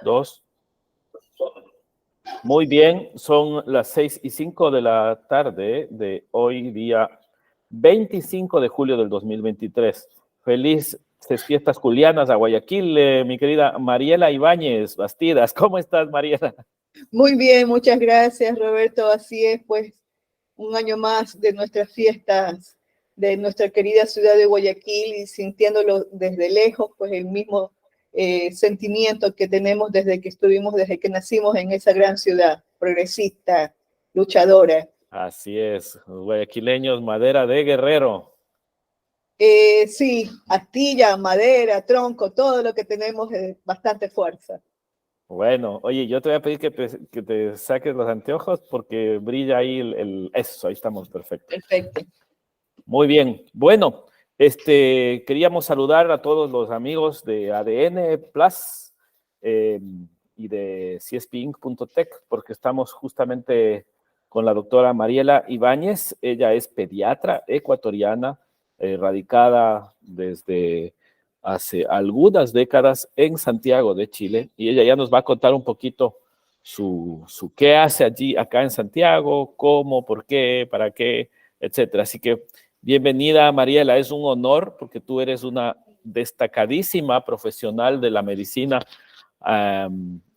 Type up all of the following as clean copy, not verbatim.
2. Muy bien, son las 6:05 de la tarde de hoy, día 25 de julio del 2023. Felices fiestas julianas a Guayaquil, mi querida Mariela Ibáñez Bastidas. ¿Cómo estás, Mariela? Muy bien, muchas gracias, Roberto. Así es, pues, un año más de nuestras fiestas de nuestra querida ciudad de Guayaquil y sintiéndolo desde lejos, pues el mismo sentimiento que tenemos desde que nacimos en esa gran ciudad, progresista, luchadora. Así es, los guayaquileños, madera de guerrero. Sí, astilla, madera, tronco, todo lo que tenemos es bastante fuerza. Bueno, oye, yo te voy a pedir que te saques los anteojos porque brilla ahí eso, ahí estamos, perfecto. Perfecto. Muy bien, bueno, queríamos saludar a todos los amigos de ADN Plus y de cspinc.tech porque estamos justamente con la doctora Mariela Ibáñez. Ella es pediatra ecuatoriana, radicada desde hace algunas décadas en Santiago de Chile, y ella ya nos va a contar un poquito su qué hace allí, acá en Santiago, cómo, por qué, para qué, etcétera. Así que bienvenida, Mariela, es un honor porque tú eres una destacadísima profesional de la medicina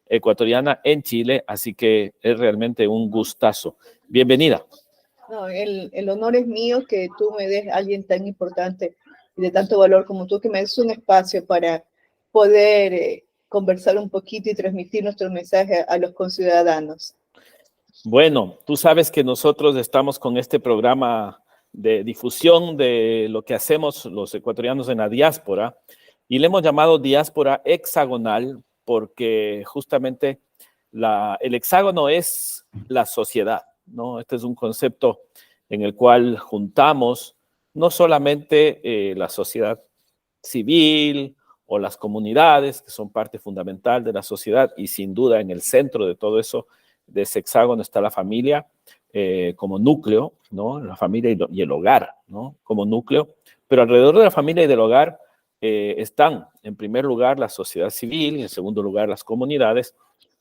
ecuatoriana en Chile, así que es realmente un gustazo. Bienvenida. No, el honor es mío que tú me des a alguien tan importante y de tanto valor como tú, que me des un espacio para poder conversar un poquito y transmitir nuestro mensaje a los conciudadanos. Bueno, tú sabes que nosotros estamos con este programa de difusión de lo que hacemos los ecuatorianos en la diáspora y le hemos llamado diáspora hexagonal porque justamente el hexágono es la sociedad, ¿no? Este es un concepto en el cual juntamos no solamente la sociedad civil o las comunidades, que son parte fundamental de la sociedad, y sin duda en el centro de todo eso, de ese hexágono, está la familia como núcleo, ¿no? La familia y el hogar, ¿no? Como núcleo, pero alrededor de la familia y del hogar están, en primer lugar, la sociedad civil, y en segundo lugar, las comunidades,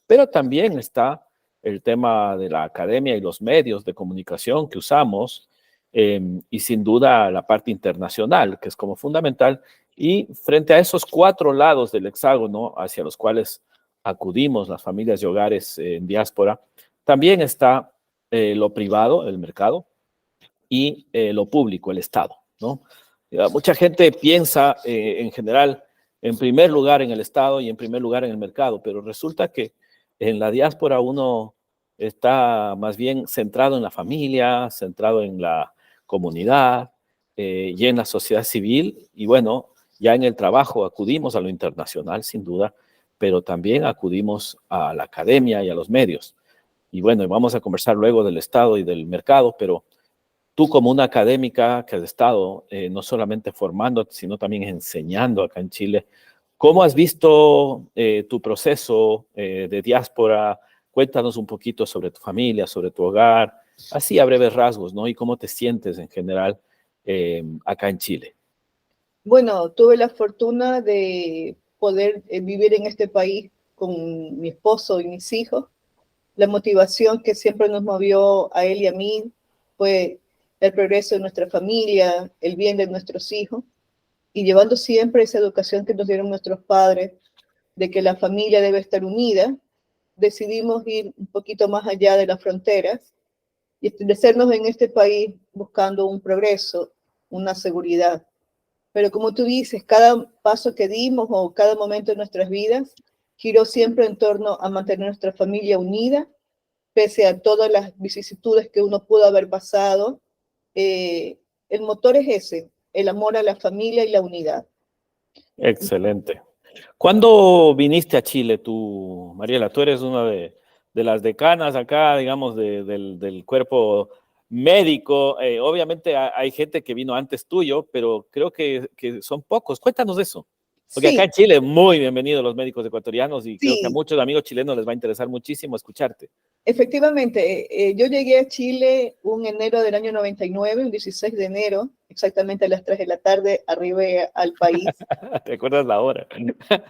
pero también está el tema de la academia y los medios de comunicación que usamos, y sin duda la parte internacional, que es como fundamental. Y frente a esos 4 lados del hexágono hacia los cuales acudimos las familias y hogares en diáspora, también está lo privado, el mercado, y lo público, el Estado, ¿no? Mucha gente piensa en general en primer lugar en el Estado y en primer lugar en el mercado, pero resulta que en la diáspora uno está más bien centrado en la familia, centrado en la comunidad y en la sociedad civil, y bueno, ya en el trabajo acudimos a lo internacional, sin duda, pero también acudimos a la academia y a los medios. Y bueno, vamos a conversar luego del Estado y del mercado, pero tú como una académica que has estado no solamente formando, sino también enseñando acá en Chile, ¿cómo has visto tu proceso de diáspora? Cuéntanos un poquito sobre tu familia, sobre tu hogar, así a breves rasgos, ¿no? Y cómo te sientes en general acá en Chile. Bueno, tuve la fortuna de poder vivir en este país con mi esposo y mis hijos. La motivación que siempre nos movió a él y a mí fue el progreso de nuestra familia, el bien de nuestros hijos, y llevando siempre esa educación que nos dieron nuestros padres de que la familia debe estar unida, decidimos ir un poquito más allá de las fronteras y establecernos en este país buscando un progreso, una seguridad. Pero como tú dices, cada paso que dimos o cada momento de nuestras vidas giró siempre en torno a mantener nuestra familia unida, pese a todas las vicisitudes que uno pudo haber pasado. El motor es ese, el amor a la familia y la unidad. Excelente. ¿Cuándo viniste a Chile tú, Mariela? Tú eres una de las decanas acá, digamos, del cuerpo médico. Obviamente hay gente que vino antes tuyo, pero creo que son pocos. Cuéntanos de eso. Porque acá Sí, en Chile, muy bienvenidos los médicos ecuatorianos y creo que a sí. muchos amigos chilenos les va a interesar muchísimo escucharte. Efectivamente, yo llegué a Chile un enero del año 99, un 16 de enero, exactamente a las 3 de la tarde, arribé al país. ¿Te acuerdas la hora?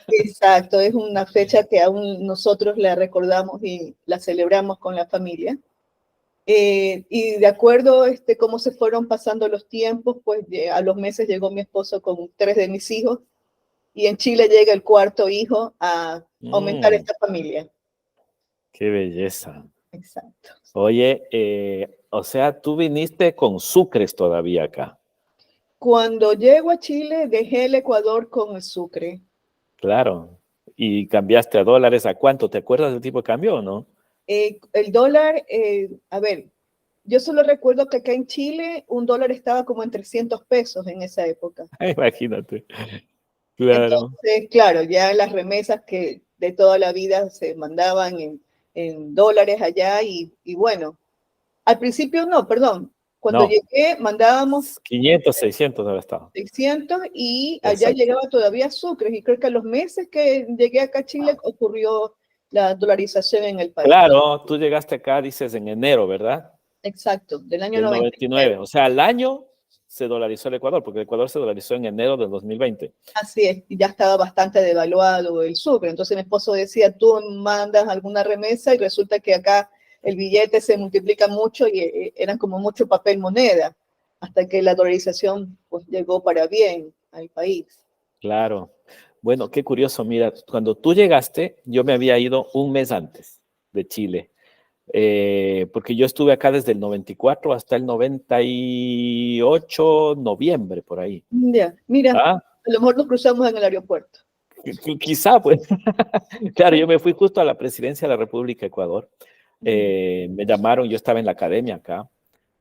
Exacto, es una fecha que aún nosotros la recordamos y la celebramos con la familia. Y de acuerdo cómo se fueron pasando los tiempos, pues a los meses llegó mi esposo con 3 de mis hijos y en Chile llega el cuarto hijo a aumentar Mm, esta familia. qué belleza. Exacto. Oye, o sea, tú viniste con sucres todavía acá. Cuando llego a Chile, dejé el Ecuador con el sucre. Claro. Y cambiaste a dólares. ¿A cuánto? ¿Te acuerdas del tipo de cambio o no? El dólar, a ver, yo solo recuerdo que acá en Chile un dólar estaba como en 300 pesos en esa época. Imagínate. Claro. Entonces, claro, ya las remesas que de toda la vida se mandaban en dólares allá y bueno, al principio no, perdón. Cuando No, llegué mandábamos 500, 600 debe estar. 600 y allá Exacto. llegaba todavía sucres y creo que a los meses que llegué acá a Chile ocurrió la dolarización en el país. Claro, tú llegaste acá, dices, en enero, ¿verdad? Exacto, del año Del 99. 99. O sea, al año se dolarizó el Ecuador, porque el Ecuador se dolarizó en enero del 2020. Así es, y ya estaba bastante devaluado el sucre. Entonces mi esposo decía, tú mandas alguna remesa y resulta que acá el billete se multiplica mucho y eran como mucho papel moneda, hasta que la dolarización pues, llegó para bien al país. Claro. Bueno, qué curioso. Mira, cuando tú llegaste, yo me había ido un mes antes de Chile, porque yo estuve acá desde el 94 hasta el 98, noviembre, por ahí. Ya, mira, ¿Ah? a lo mejor nos cruzamos en el aeropuerto. Quizá, pues. Claro, yo me fui justo a la presidencia de la República de Ecuador. Me llamaron, yo estaba en la academia acá,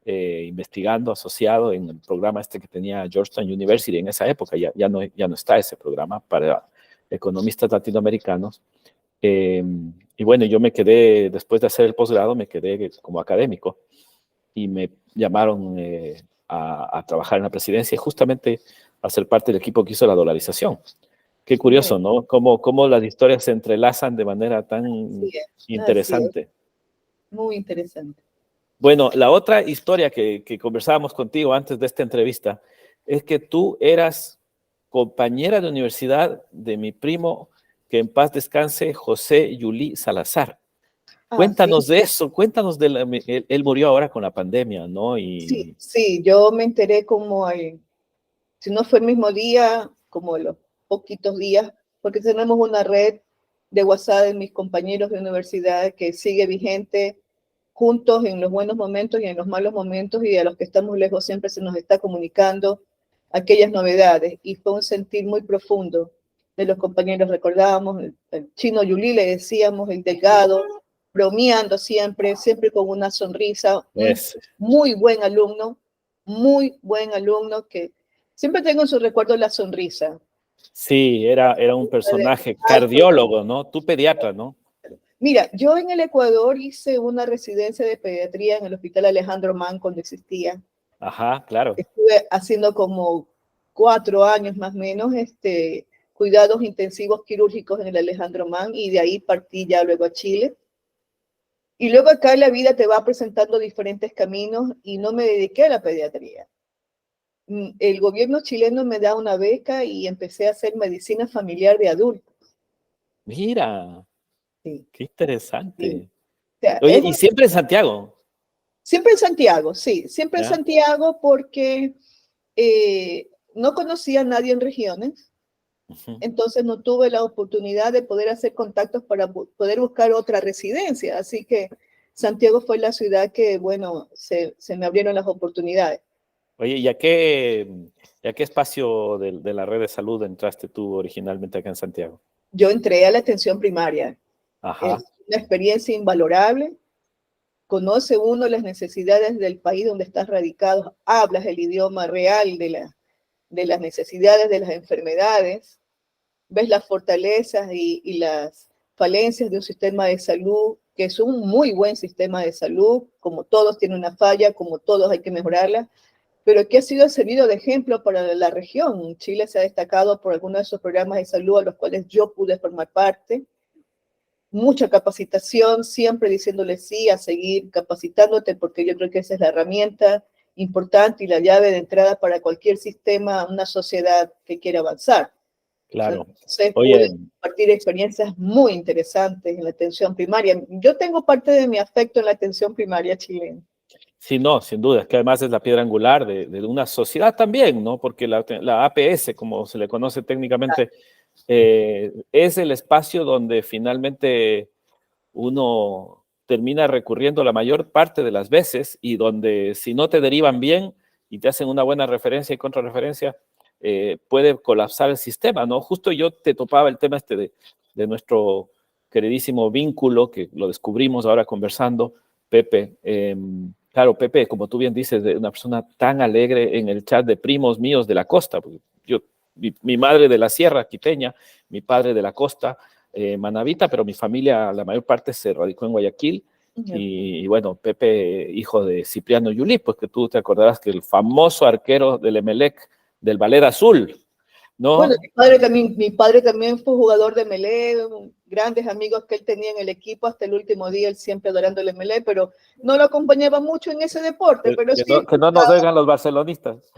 investigando, asociado en el programa este que tenía Georgetown University en esa época. Ya no está ese programa para economistas latinoamericanos. Eh, y bueno, yo me quedé, después de hacer el posgrado, me quedé como académico y me llamaron a trabajar en la presidencia y justamente a ser parte del equipo que hizo la dolarización. Qué curioso, ¿no? Cómo las historias se entrelazan de manera tan Así es, interesante. muy interesante. Bueno, la otra historia que conversábamos contigo antes de esta entrevista es que tú eras compañera de universidad de mi primo, que en paz descanse, José Yulí Salazar. Ah, sí, Cuéntanos de eso, cuéntanos él murió ahora con la pandemia, ¿no? sí, sí, yo me enteré como si no fue el mismo día, como los poquitos días, porque tenemos una red de WhatsApp de mis compañeros de universidad que sigue vigente juntos en los buenos momentos y en los malos momentos y a los que estamos lejos siempre se nos está comunicando aquellas novedades y fue un sentir muy profundo de los compañeros. Recordábamos el chino Yulí, le decíamos, el delgado, bromeando siempre, siempre con una sonrisa, un es, muy buen alumno que siempre tengo en su recuerdo la sonrisa. sí, era un personaje cardiólogo, ¿no? Tú pediatra, ¿no? Mira, yo en el Ecuador hice una residencia de pediatría en el Hospital Alejandro Mann cuando existía. Ajá, claro. Estuve haciendo como 4 años más o menos cuidados intensivos quirúrgicos en el Alejandro Mann y de ahí partí ya luego a Chile. Y luego acá la vida te va presentando diferentes caminos y no me dediqué a la pediatría. El gobierno chileno me da una beca y empecé a hacer medicina familiar de adultos. Mira, Sí, qué sí. interesante. O sea, Oye, y siempre en Santiago, siempre en Santiago, sí, siempre en ¿ya? Santiago porque no conocía a nadie en regiones, Ujú. entonces no tuve la oportunidad de poder hacer contactos para poder buscar otra residencia, así que Santiago fue la ciudad que, bueno, se me abrieron las oportunidades. Oye, ¿y a qué espacio de la red de salud entraste tú originalmente acá en Santiago? Yo entré a la atención primaria, Ajá, es una experiencia invalorable, conoce uno las necesidades del país donde estás radicado, hablas el idioma real de las necesidades de las enfermedades, ves las fortalezas y las falencias de un sistema de salud, que es un muy buen sistema de salud, como todos tienen una falla, como todos hay que mejorarla, pero que ha sido servido de ejemplo para la región. Chile se ha destacado por algunos de esos programas de salud a los cuales yo pude formar parte. mucha capacitación, siempre diciéndole sí a seguir capacitándote, porque yo creo que esa es la herramienta importante y la llave de entrada para cualquier sistema, una sociedad que quiera avanzar. Claro. Entonces, Oye, pude compartir experiencias muy interesantes en la atención primaria. Yo tengo parte de mi afecto en la atención primaria chilena. sí, no, sin duda, es que además es la piedra angular de una sociedad también, ¿no? Porque la APS, como se le conoce técnicamente, es el espacio donde finalmente uno termina recurriendo la mayor parte de las veces y donde si no te derivan bien y te hacen una buena referencia y contrarreferencia, puede colapsar el sistema, ¿no? Justo yo te topaba el tema este de nuestro queridísimo vínculo, que lo descubrimos ahora conversando, Pepe. Claro, Pepe, como tú bien dices, de una persona tan alegre en el chat de primos míos de la costa. Yo, mi madre de la sierra quiteña, mi padre de la costa, manabita, pero mi familia, la mayor parte se radicó en Guayaquil. Y bueno, Pepe, hijo de Cipriano Yulí, pues que tú te acordarás que el famoso arquero del Emelec, del Ballet Azul, ¿no? Bueno, mi padre también fue jugador de Melé, grandes amigos que él tenía en el equipo hasta el último día, él siempre adorando el Melé, pero no lo acompañaba mucho en ese deporte, pero sí que no nos oigan los barcelonistas.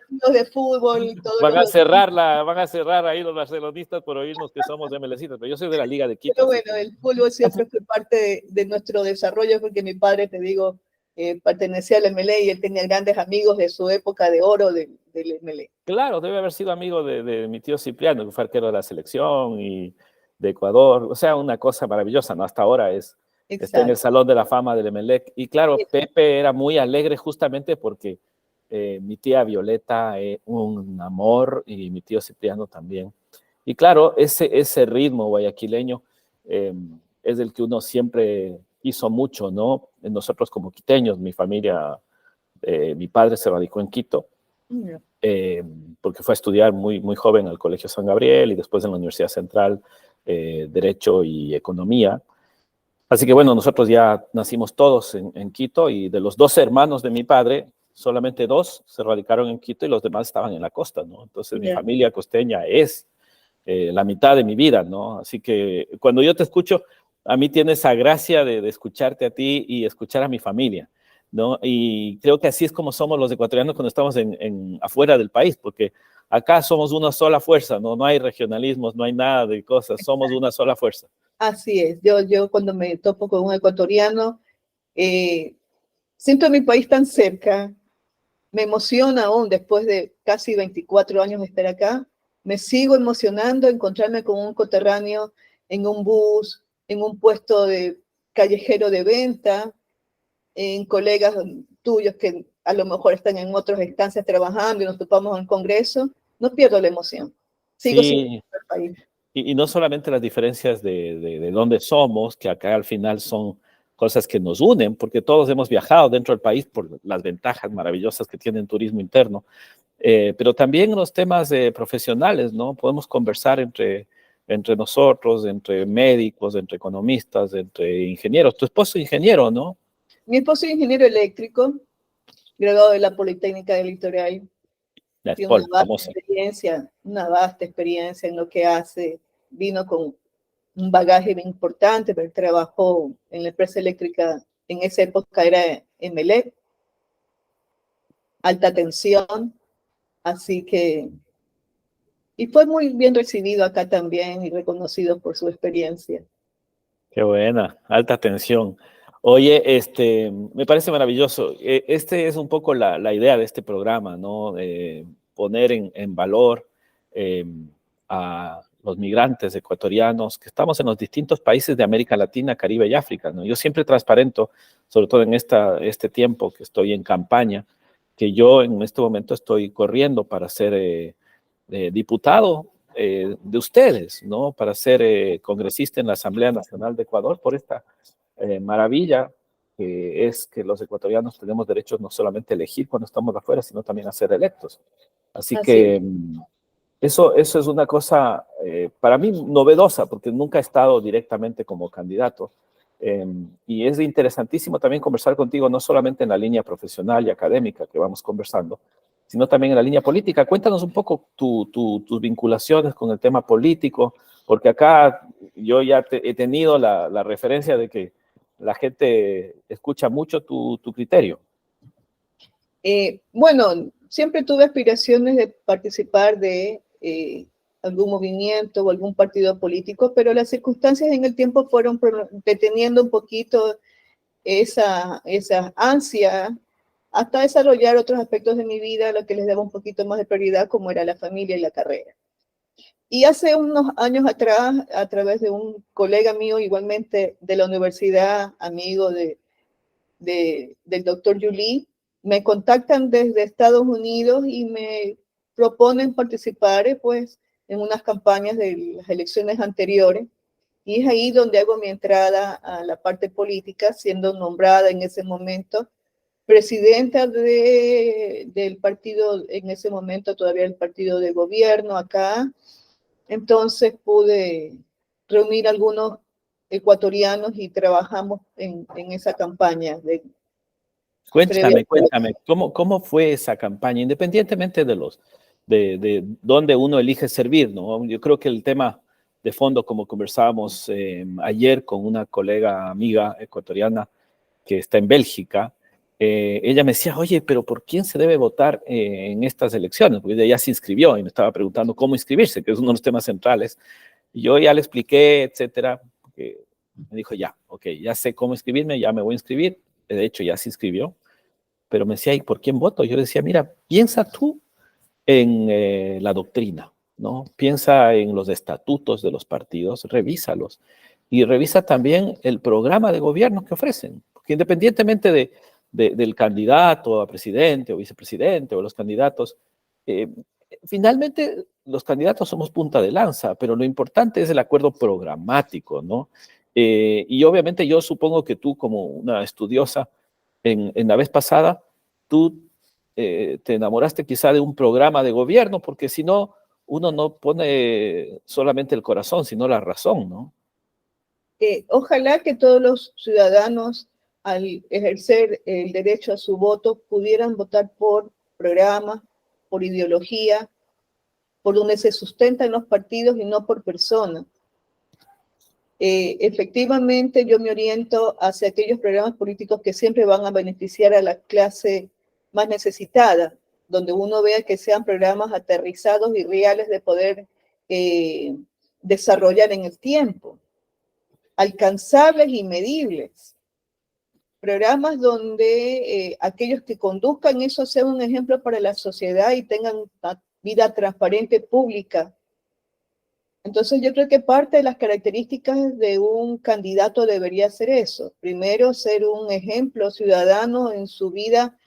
los de fútbol y todos Van a los... cerrar ahí los barcelonistas por oírnos que somos de Melecitas, pero yo soy de la Liga de Quito. Pero bueno, el fútbol siempre fue parte de nuestro desarrollo, porque mi padre, te digo, pertenecía al MLE y él tenía grandes amigos de su época de oro del MLE. Claro, debe haber sido amigo de mi tío Cipriano, que fue arquero de la selección y de Ecuador. O sea, una cosa maravillosa, ¿no? Hasta ahora está en el Salón de la Fama del Emelec. Y claro, Pepe era muy alegre justamente porque mi tía Violeta, un amor, y mi tío Cipriano también. Y claro, ese ritmo guayaquileño es el que uno siempre hizo mucho, ¿no? Nosotros como quiteños, mi familia, mi padre se radicó en Quito, porque fue a estudiar muy, muy joven al Colegio San Gabriel y después en la Universidad Central, Derecho y Economía. Así que bueno, nosotros ya nacimos todos en Quito y de los 12 hermanos de mi padre, solamente 2 se radicaron en Quito y los demás estaban en la costa, ¿no? Entonces mi familia costeña es la mitad de mi vida, ¿no? Así que cuando yo te escucho, a mí tiene esa gracia de escucharte a ti y escuchar a mi familia, ¿no? Y creo que así es como somos los ecuatorianos cuando estamos afuera del país, porque acá somos una sola fuerza, ¿no? No hay regionalismos, no hay nada de cosas, somos una sola fuerza. Así es, yo cuando me topo con un ecuatoriano, siento a mi país tan cerca, me emociona aún después de casi 24 años de estar acá, me sigo emocionando encontrarme con un coterráneo en un bus, en un puesto de callejero de venta, en colegas tuyos que a lo mejor están en otras instancias trabajando y nos topamos en el Congreso, no pierdo la emoción. Sigo siendo el país. Y no solamente las diferencias de dónde somos, que acá al final son cosas que nos unen, porque todos hemos viajado dentro del país por las ventajas maravillosas que tiene el turismo interno, pero también los temas profesionales, ¿no? Podemos conversar entre nosotros, entre médicos, entre economistas, entre ingenieros. Tu esposo es ingeniero, ¿no? Mi esposo es ingeniero eléctrico, graduado de la Politécnica del Litoral. Tiene una vasta experiencia en lo que hace. Vino con un bagaje bien importante, pero trabajó en la empresa eléctrica, en esa época era Emelec, alta tensión, así que, y fue muy bien recibido acá también y reconocido por su experiencia. Qué buena, alta tensión. Oye, me parece maravilloso. Este es un poco la idea de este programa, ¿no? Poner en valor a los migrantes ecuatorianos que estamos en los distintos países de América Latina, Caribe y África, ¿no? Yo siempre transparento, sobre todo en este tiempo que estoy en campaña, que yo en este momento estoy corriendo para ser diputado de ustedes, ¿no? Para ser congresista en la Asamblea Nacional de Ecuador por esta maravilla que es que los ecuatorianos tenemos derechos no solamente a elegir cuando estamos afuera, sino también a ser electos. Así que eso es una cosa para mí novedosa, porque nunca he estado directamente como candidato. Y es interesantísimo también conversar contigo, no solamente en la línea profesional y académica que vamos conversando, sino también en la línea política. Cuéntanos un poco tus vinculaciones con el tema político, Porque acá yo ya he tenido la referencia de que la gente escucha mucho tu criterio. Bueno, siempre tuve aspiraciones de participar de algún movimiento o algún partido político, pero las circunstancias en el tiempo fueron deteniendo un poquito esa ansia hasta desarrollar otros aspectos de mi vida, a lo que les daba un poquito más de prioridad, como era la familia y la carrera. Y hace unos años atrás, a través de un colega mío, igualmente de la universidad, amigo del doctor Yuli, me contactan desde Estados Unidos y me proponen participar pues, en unas campañas de las elecciones anteriores. Y es ahí donde hago mi entrada a la parte política, siendo nombrada en ese momento presidenta del partido, en ese momento todavía el partido de gobierno acá. Entonces pude reunir algunos ecuatorianos y trabajamos en esa campaña. Cuéntame, ¿cómo fue esa campaña? Independientemente de dónde uno elige servir, ¿no? Yo creo que el tema de fondo, como conversábamos ayer con una colega amiga ecuatoriana que está en Bélgica, ella me decía, oye, pero ¿por quién se debe votar en estas elecciones? Porque ella ya se inscribió y me estaba preguntando cómo inscribirse, que es uno de los temas centrales. Y yo ya le expliqué, etcétera, porque me dijo, ya, ok, ya sé cómo inscribirme, ya me voy a inscribir. De hecho, ya se inscribió, pero me decía, ¿y por quién voto? Yo le decía, mira, piensa tú en la doctrina, ¿no? Piensa en los estatutos de los partidos, revísalos. Y revisa también el programa de gobierno que ofrecen, porque independientemente del candidato a presidente o vicepresidente o los candidatos, eh, finalmente los candidatos somos punta de lanza, pero lo importante es el acuerdo programático, ¿no? Y obviamente yo supongo que tú, como una estudiosa, en la vez pasada, tú te enamoraste quizá de un programa de gobierno, porque si no, uno no pone solamente el corazón, sino la razón, ¿no? Ojalá que todos los ciudadanos, al ejercer el derecho a su voto, pudieran votar por programas, por ideología, por donde se sustentan los partidos y no por personas. Efectivamente, yo me oriento hacia aquellos programas políticos que siempre van a beneficiar a la clase más necesitada, donde uno vea que sean programas aterrizados y reales de poder desarrollar en el tiempo, alcanzables y medibles. Programas donde aquellos que conduzcan eso sean un ejemplo para la sociedad y tengan una vida transparente, pública. Entonces yo creo que parte de las características de un candidato debería ser eso. Primero, ser un ejemplo ciudadano en su vida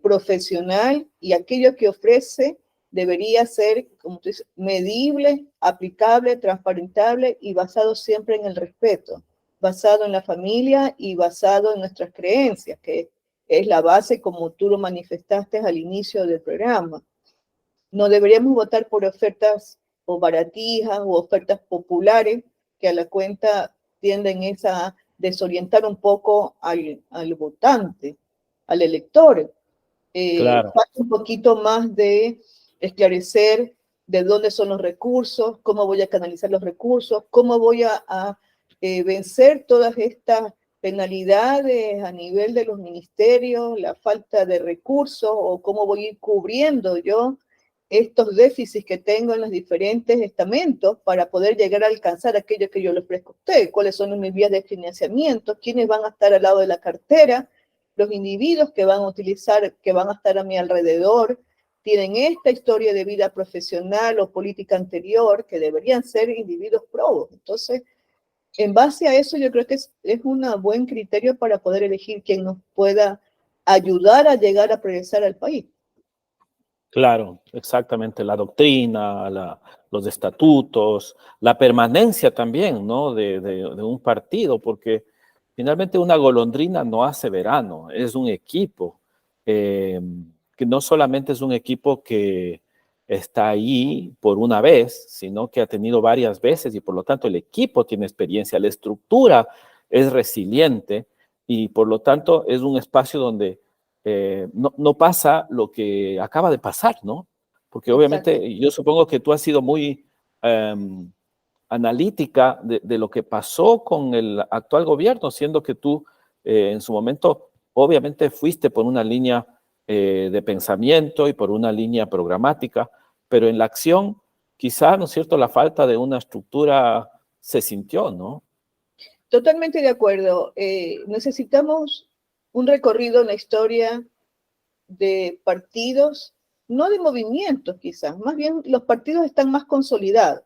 profesional, y aquello que ofrece debería ser, como tú dices, medible, aplicable, transparentable y basado siempre en el respeto, basado en la familia y basado en nuestras creencias, que es la base como tú lo manifestaste al inicio del programa. No deberíamos votar por ofertas o baratijas o ofertas populares que a la cuenta tienden a desorientar un poco al votante, al elector. Claro. Falta un poquito más de esclarecer de dónde son los recursos, cómo voy a canalizar los recursos, cómo voy a vencer todas estas penalidades a nivel de los ministerios, la falta de recursos, o cómo voy a ir cubriendo yo estos déficits que tengo en los diferentes estamentos para poder llegar a alcanzar aquello que yo le ofrezco a usted, cuáles son mis vías de financiamiento, quiénes van a estar al lado de la cartera, los individuos que van a utilizar, que van a estar a mi alrededor, tienen esta historia de vida profesional o política anterior, que deberían ser individuos probos. Entonces, en base a eso, yo creo que es un buen criterio para poder elegir quien nos pueda ayudar a llegar a progresar al país. Claro, exactamente. La doctrina, los estatutos, la permanencia también, ¿no? De un partido, porque finalmente una golondrina no hace verano, es un equipo, que no solamente es un equipo que está ahí por una vez, sino que ha tenido varias veces y por lo tanto el equipo tiene experiencia, la estructura es resiliente y por lo tanto es un espacio donde no pasa lo que acaba de pasar, ¿no? Porque Exacto. obviamente yo supongo que tú has sido muy analítica de lo que pasó con el actual gobierno, siendo que tú en su momento obviamente fuiste por una línea de pensamiento y por una línea programática, pero en la acción quizá, ¿no es cierto?, la falta de una estructura se sintió, ¿no? Totalmente de acuerdo. Necesitamos un recorrido en la historia de partidos, no de movimientos quizás, más bien los partidos están más consolidados.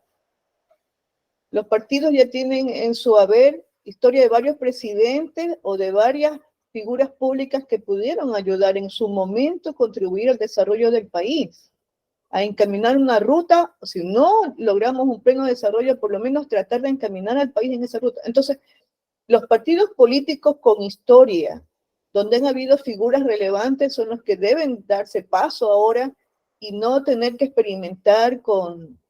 Los partidos ya tienen en su haber historia de varios presidentes o de varias figuras públicas que pudieron ayudar en su momento, contribuir al desarrollo del país, a encaminar una ruta, o si no logramos un pleno desarrollo, por lo menos tratar de encaminar al país en esa ruta. Entonces, los partidos políticos con historia, donde han habido figuras relevantes, son los que deben darse paso ahora y no tener que experimentar con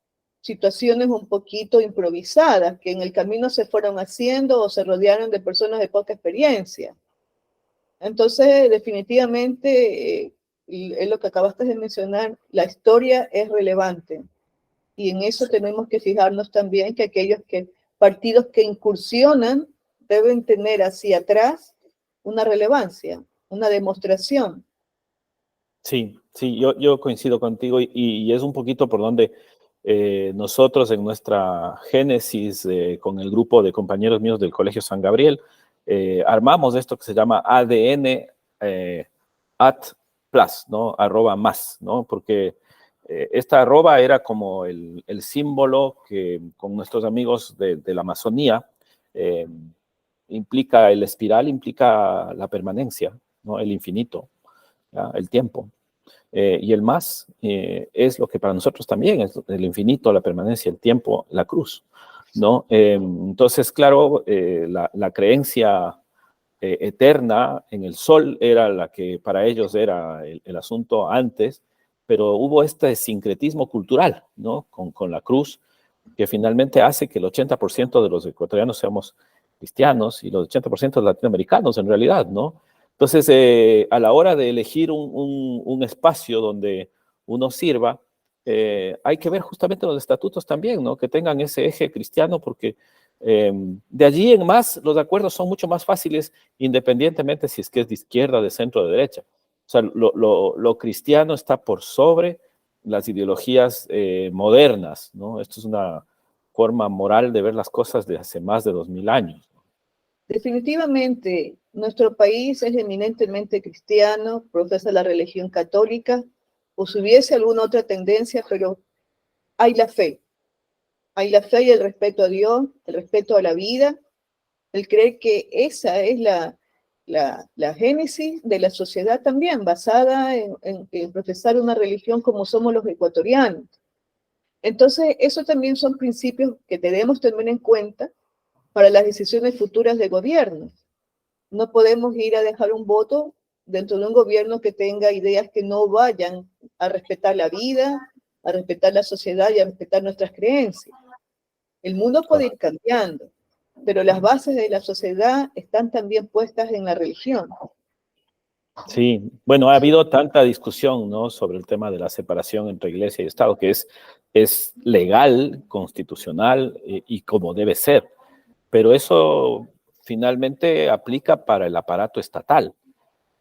situaciones un poquito improvisadas, que en el camino se fueron haciendo o se rodearon de personas de poca experiencia. Entonces, definitivamente, es lo que acabaste de mencionar, la historia es relevante. Y en eso tenemos que fijarnos también que aquellos partidos que incursionan deben tener hacia atrás una relevancia, una demostración. Sí, sí, yo coincido contigo y es un poquito por donde nosotros en nuestra génesis con el grupo de compañeros míos del Colegio San Gabriel armamos esto que se llama ADN @plus, ¿no? @más, ¿no? Porque esta arroba era como el símbolo que con nuestros amigos de la Amazonía implica el espiral, implica la permanencia, ¿no? El infinito, ¿ya? El tiempo. Y el más es lo que para nosotros también es el infinito, la permanencia, el tiempo, la cruz, ¿no? Entonces, claro, la creencia eterna en el sol era la que para ellos era el asunto antes, pero hubo este sincretismo cultural, ¿no? Con la cruz, que finalmente hace que el 80% de los ecuatorianos seamos cristianos y los 80% de latinoamericanos en realidad, ¿no? Entonces, a la hora de elegir un espacio donde uno sirva, hay que ver justamente los estatutos también, ¿no? Que tengan ese eje cristiano, porque de allí en más los acuerdos son mucho más fáciles, independientemente si es que es de izquierda, de centro o de derecha. O sea, lo cristiano está por sobre las ideologías modernas, ¿no? Esto es una forma moral de ver las cosas de hace más de 2000 años. Definitivamente, nuestro país es eminentemente cristiano, profesa la religión católica, o si hubiese alguna otra tendencia, pero hay la fe. Hay la fe y el respeto a Dios, el respeto a la vida, el creer que esa es la génesis de la sociedad también, basada en profesar una religión como somos los ecuatorianos. Entonces, eso también son principios que debemos tener en cuenta para las decisiones futuras de gobierno. No podemos ir a dejar un voto dentro de un gobierno que tenga ideas que no vayan a respetar la vida, a respetar la sociedad y a respetar nuestras creencias. El mundo puede ir cambiando, pero las bases de la sociedad están también puestas en la religión. Sí, bueno, ha habido tanta discusión, ¿no? Sobre el tema de la separación entre iglesia y Estado, que es legal, constitucional y como debe ser, pero eso finalmente aplica para el aparato estatal,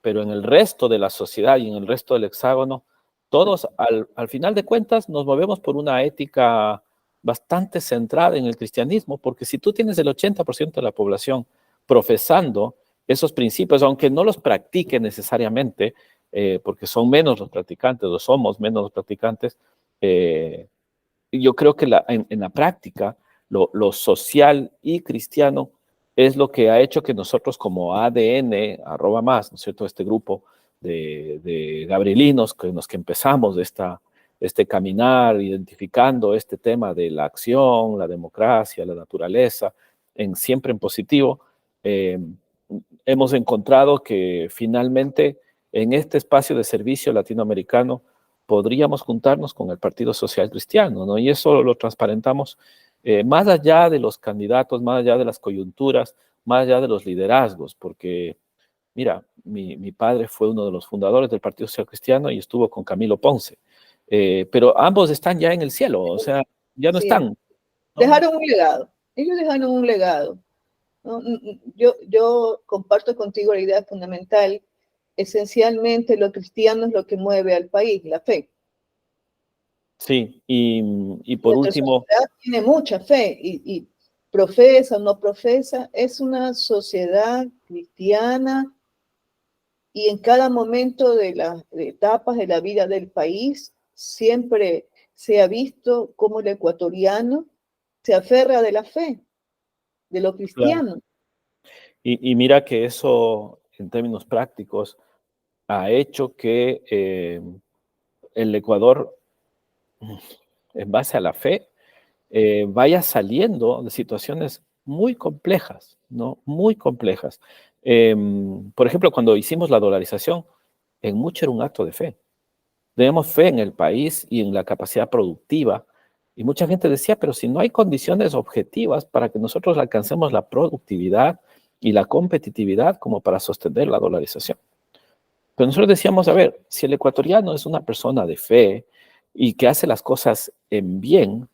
pero en el resto de la sociedad y en el resto del hexágono, todos al final de cuentas nos movemos por una ética bastante centrada en el cristianismo, porque si tú tienes el 80% de la población profesando esos principios, aunque no los practiquen necesariamente, porque son menos los practicantes o somos menos los practicantes, yo creo que en la práctica lo social y cristiano es lo que ha hecho que nosotros como ADN, @más, ¿no es cierto?, este grupo de gabrielinos con los que empezamos este caminar, identificando este tema de la acción, la democracia, la naturaleza, siempre en positivo, hemos encontrado que finalmente en este espacio de servicio latinoamericano podríamos juntarnos con el Partido Social Cristiano, ¿no? Y eso lo transparentamos más allá de los candidatos, más allá de las coyunturas, más allá de los liderazgos, porque, mira, mi padre fue uno de los fundadores del Partido Social Cristiano y estuvo con Camilo Ponce, pero ambos están ya en el cielo, o sea, ya no Sí, están. ¿no? Dejaron un legado. Ellos dejaron un legado, ¿no? Yo comparto contigo la idea fundamental. Esencialmente, lo cristiano es lo que mueve al país, la fe. Sí, y por Nuestra último, sociedad tiene mucha fe y profesa o no profesa, es una sociedad cristiana y en cada momento de las etapas de la vida del país siempre se ha visto cómo el ecuatoriano se aferra de la fe, de lo claro, cristiano. y mira que eso en términos prácticos ha hecho que el Ecuador, en base a la fe, vaya saliendo de situaciones muy complejas, ¿no? Muy complejas. Por ejemplo, cuando hicimos la dolarización, en mucho era un acto de fe. Tenemos fe en el país y en la capacidad productiva. Y mucha gente decía, pero si no hay condiciones objetivas para que nosotros alcancemos la productividad y la competitividad como para sostener la dolarización. Pero nosotros decíamos, a ver, si el ecuatoriano es una persona de fe y que hace las cosas en bien,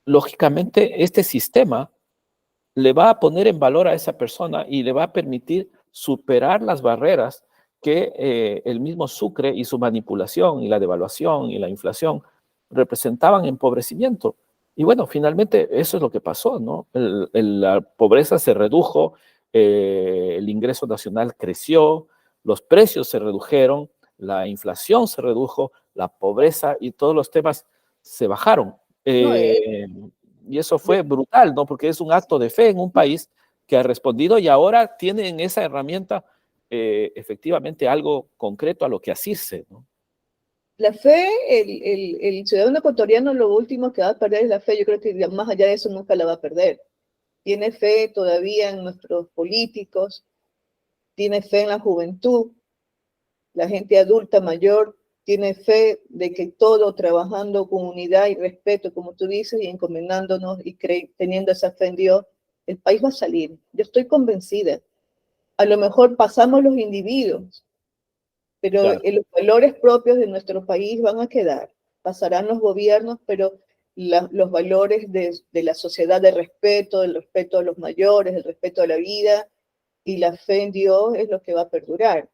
lógicamente este sistema le va a poner en valor a esa persona y le va a permitir superar las barreras que el mismo Sucre y su manipulación y la devaluación y la inflación representaban empobrecimiento. Y bueno, finalmente eso es lo que pasó, ¿no? La pobreza se redujo, el ingreso nacional creció, los precios se redujeron, la inflación se redujo, la pobreza y todos los temas se bajaron. No, Y eso fue brutal, ¿no? Porque es un acto de fe en un país que ha respondido y ahora tienen esa herramienta efectivamente algo concreto a lo que asirse, ¿no? la fe, el ciudadano ecuatoriano lo último que va a perder es la fe. Yo creo que más allá de eso nunca la va a perder. Tiene fe todavía en nuestros políticos, tiene fe en la juventud, la gente adulta mayor tiene fe de que todo trabajando con unidad y respeto, como tú dices, y encomendándonos y teniendo esa fe en Dios, el país va a salir. Yo estoy convencida. A lo mejor pasamos los individuos, pero Claro. los valores propios de nuestro país van a quedar. Pasarán los gobiernos, pero los valores de la sociedad de respeto, del respeto a los mayores, el respeto a la vida y la fe en Dios es lo que va a perdurar.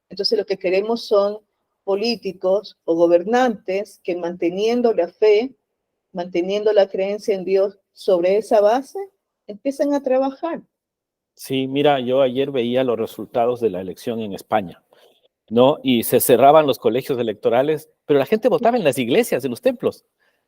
Entonces lo que queremos son políticos o gobernantes que manteniendo la fe, manteniendo la creencia en Dios sobre esa base, empiezan a trabajar. Sí, mira, yo ayer veía los resultados de la elección en España, ¿no? Y se cerraban los colegios electorales, pero la gente votaba en las iglesias, en los templos.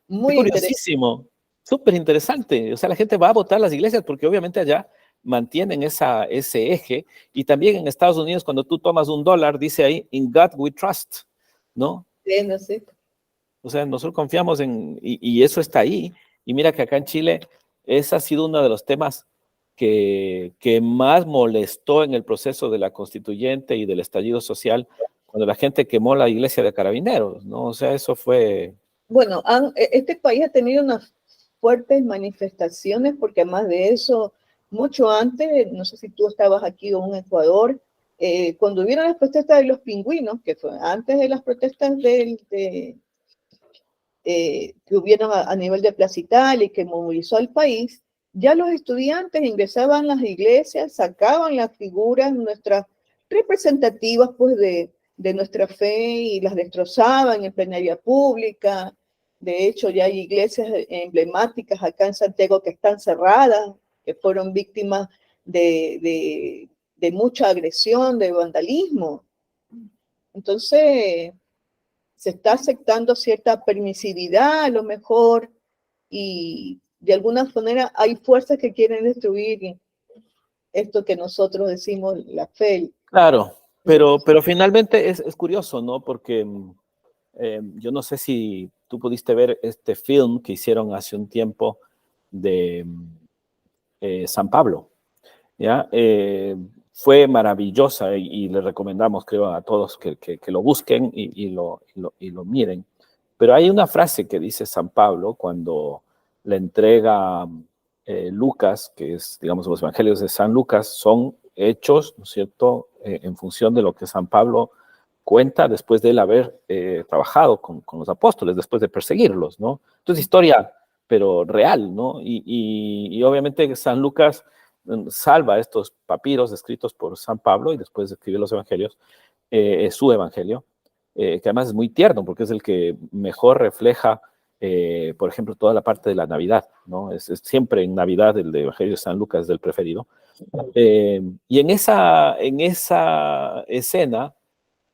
Qué Muy interesante. curiosísimo, súper interesante. O sea, la gente va a votar las iglesias porque obviamente allá mantienen ese eje. Y también en Estados Unidos, cuando tú tomas $1, dice ahí, In God we trust, ¿no? No sé. O sea, nosotros confiamos y eso está ahí. Y mira que acá en Chile, ese ha sido uno de los temas que más molestó en el proceso de la constituyente y del estallido social, cuando la gente quemó la iglesia de Carabineros, ¿no? O sea, eso fue... Bueno, este país ha tenido unas fuertes manifestaciones porque además de eso, mucho antes, no sé si tú estabas aquí o en Ecuador, cuando hubieron las protestas de los pingüinos, que fue antes de las protestas que hubieron a nivel de Plaza Italia y que movilizó al país, ya los estudiantes ingresaban a las iglesias, sacaban las figuras nuestras representativas pues de nuestra fe y las destrozaban en plenaria pública. De hecho, ya hay iglesias emblemáticas acá en Santiago que están cerradas, que fueron víctimas de mucha agresión, de vandalismo. Entonces, se está aceptando cierta permisividad a lo mejor y de alguna manera hay fuerzas que quieren destruir esto que nosotros decimos la fe. Claro, pero finalmente es curioso, ¿no? Porque yo no sé si tú pudiste ver este film que hicieron hace un tiempo de San Pablo, ¿ya? Fue maravillosa y le recomendamos, creo, a todos que lo busquen y lo miren. Pero hay una frase que dice San Pablo cuando le entrega Lucas, que es, digamos, los evangelios de San Lucas, son hechos, ¿no es cierto?, en función de lo que San Pablo cuenta después de él haber trabajado con los apóstoles, después de perseguirlos, ¿no? Entonces, historia pero real, ¿no? Y obviamente San Lucas salva estos papiros escritos por San Pablo y después escribe los evangelios, su evangelio, que además es muy tierno porque es el que mejor refleja, por ejemplo, toda la parte de la Navidad, ¿no? Es siempre en Navidad el de Evangelio de San Lucas del preferido. Y en esa escena,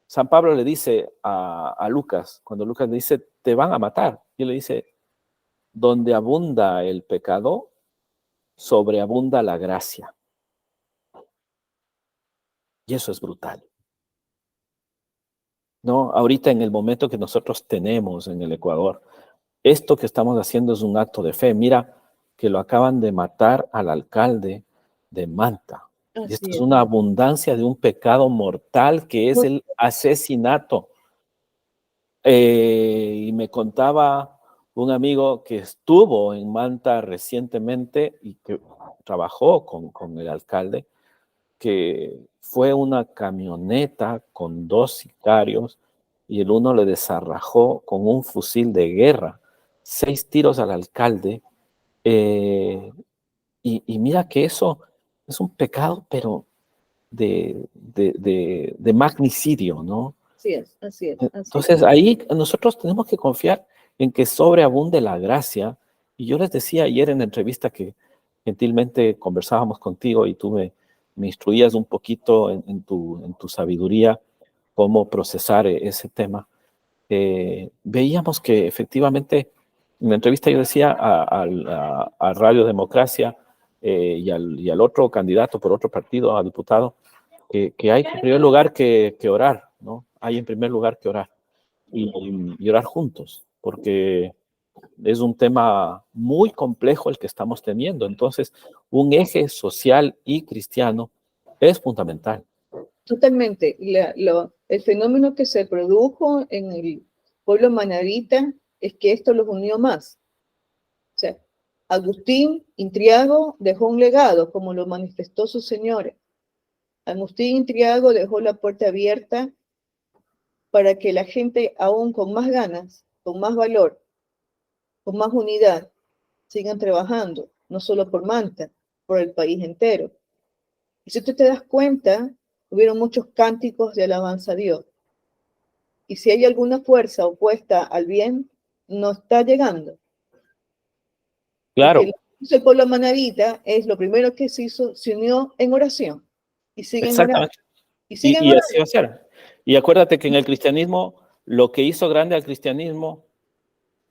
San Pablo le dice a Lucas, cuando Lucas le dice, te van a matar, y él le dice, donde abunda el pecado, sobreabunda la gracia. Y eso es brutal. ¿No? Ahorita en el momento que nosotros tenemos en el Ecuador, esto que estamos haciendo es un acto de fe. Mira que lo acaban de matar al alcalde de Manta. Y esto Así es es. una abundancia de un pecado mortal que es el asesinato. Y me contaba un amigo que estuvo en Manta recientemente y que trabajó con el alcalde, que fue una camioneta con 2 sicarios y el uno le desarrajó con un fusil de guerra 6 tiros al alcalde. Y mira que eso es un pecado, pero de magnicidio, ¿no? Así es, así es, así es. Entonces ahí nosotros tenemos que confiar en que sobreabunde la gracia. Y yo les decía ayer en la entrevista que gentilmente conversábamos contigo y tú me instruías un poquito en tu sabiduría cómo procesar ese tema. Veíamos que efectivamente en la entrevista yo decía a Radio Democracia y al otro candidato por otro partido, a diputado, que hay en primer lugar que orar, ¿no? Hay en primer lugar que orar y orar juntos, porque es un tema muy complejo el que estamos teniendo. Entonces, un eje social y cristiano es fundamental. Totalmente. El fenómeno que se produjo en el pueblo manabita es que esto los unió más. O sea, Agustín Intriago dejó un legado, como lo manifestó su señora. Agustín Intriago dejó la puerta abierta para que la gente, aún con más ganas, con más valor, con más unidad, sigan trabajando, no solo por Manta, por el país entero. Y si tú te das cuenta, hubieron muchos cánticos de alabanza a Dios. Y si hay alguna fuerza opuesta al bien, no está llegando. Porque Claro, lo que hizo el pueblo manabita es lo primero que se hizo, se unió en oración. Y siguen orando. exactamente. Y siguen Y así orando. va a ser. Y acuérdate que en el cristianismo, lo que hizo grande al cristianismo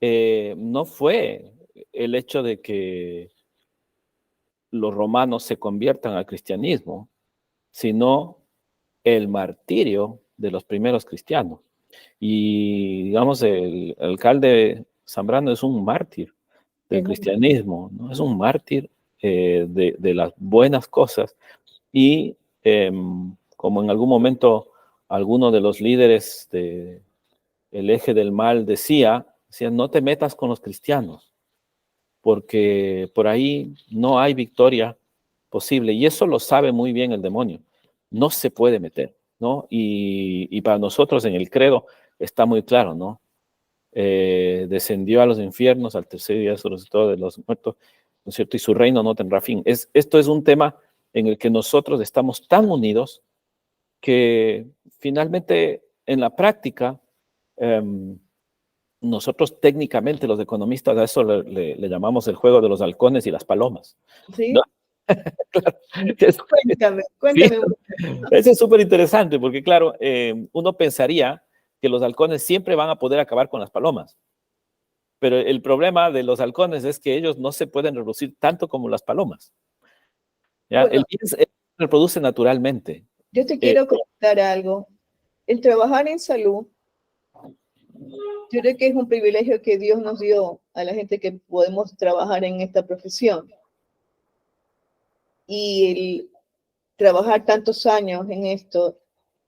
no fue el hecho de que los romanos se conviertan al cristianismo, sino el martirio de los primeros cristianos. Y digamos, el alcalde Zambrano es un mártir del cristianismo, ¿no? Es un mártir de las buenas cosas. Y como en algún momento alguno de los líderes del eje del mal decía, no te metas con los cristianos, porque por ahí no hay victoria posible. Y eso lo sabe muy bien el demonio. No se puede meter, ¿no? Y para nosotros en el credo está muy claro, ¿no? Descendió a los infiernos, al tercer día resucitó de los muertos, ¿no es cierto? Y su reino no tendrá fin. Esto es un tema en el que nosotros estamos tan unidos que finalmente en la práctica, nosotros técnicamente los economistas a eso le llamamos el juego de los halcones y las palomas, ¿no? ¿Sí? Claro, es, Cuéntame, sí, cuéntame. eso es súper interesante porque claro, uno pensaría que los halcones siempre van a poder acabar con las palomas, pero el problema de los halcones es que ellos no se pueden reproducir tanto como las palomas, ¿ya? Bueno, El bien se reproduce naturalmente. yo te Eh, quiero contar algo. El trabajar en salud, yo creo que es un privilegio que Dios nos dio a la gente que podemos trabajar en esta profesión. Y el trabajar tantos años en esto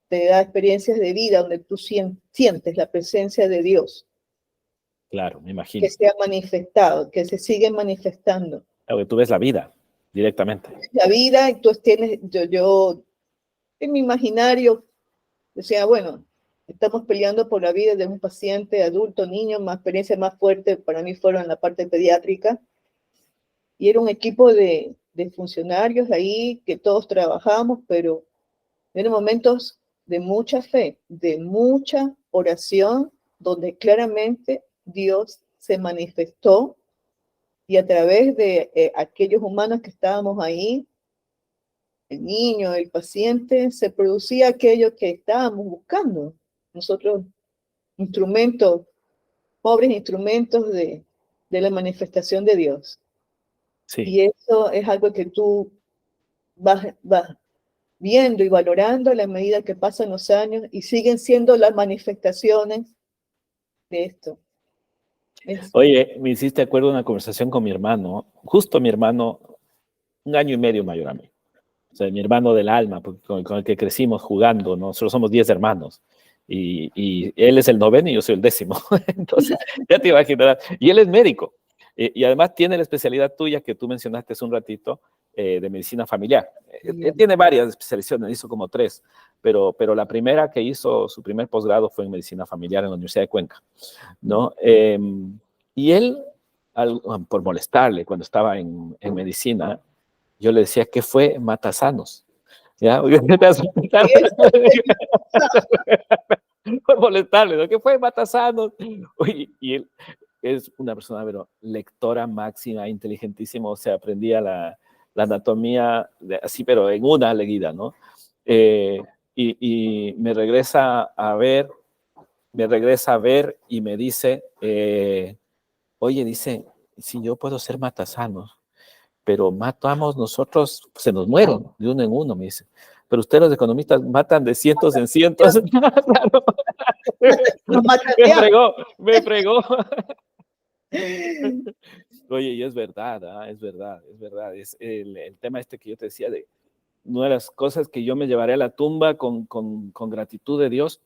te da experiencias de vida donde tú sientes la presencia de Dios claro, me que imagino. se ha manifestado, que se sigue manifestando. Claro, que tú ves la vida directamente. La vida, y tú tienes, yo en mi imaginario decía, bueno, estamos peleando por la vida de un paciente adulto, niño, más experiencia más fuerte para mí fueron en la parte pediátrica, y era un equipo de funcionarios ahí que todos trabajamos, pero eran momentos de mucha fe, de mucha oración, donde claramente Dios se manifestó y a través de aquellos humanos que estábamos ahí, el niño, el paciente, se producía aquello que estábamos buscando. Nosotros, instrumentos, pobres instrumentos de la manifestación de Dios. Sí. Y eso es algo que tú vas viendo y valorando a la medida que pasan los años y siguen siendo las manifestaciones de esto. Oye, me hiciste acuerdo de una conversación con mi hermano, justo mi hermano, 1 año y medio mayor a mí. O sea, mi hermano del alma, con el que crecimos jugando, ¿no? Nosotros somos 10 hermanos. Y él es el 9º y yo soy el 10º. Entonces, ya te imaginarás. Y él es médico. Y además tiene la especialidad tuya que tú mencionaste hace un ratito, de medicina familiar. Él tiene varias especializaciones, hizo como 3, pero la primera que hizo, su primer posgrado fue en medicina familiar en la Universidad de Cuenca, ¿no? Y él, por molestarle cuando estaba en medicina, yo le decía que fue Matasanos. ¿Ya? Por molestarle, ¿no? Que fue Matasanos. Oye, y él es una persona, pero lectora máxima, inteligentísima, o sea, aprendía la anatomía así, pero en una leguida, ¿no? Y me regresa a ver y me dice, oye, dice, si yo puedo ser Matasanos, pero matamos nosotros, se nos mueren de uno en uno, me dice. Pero ustedes los economistas matan de cientos en cientos. Me fregó. Oye, y es verdad, ¿eh? Es verdad. Es el tema este que yo te decía de una de las cosas que yo me llevaré a la tumba con gratitud de Dios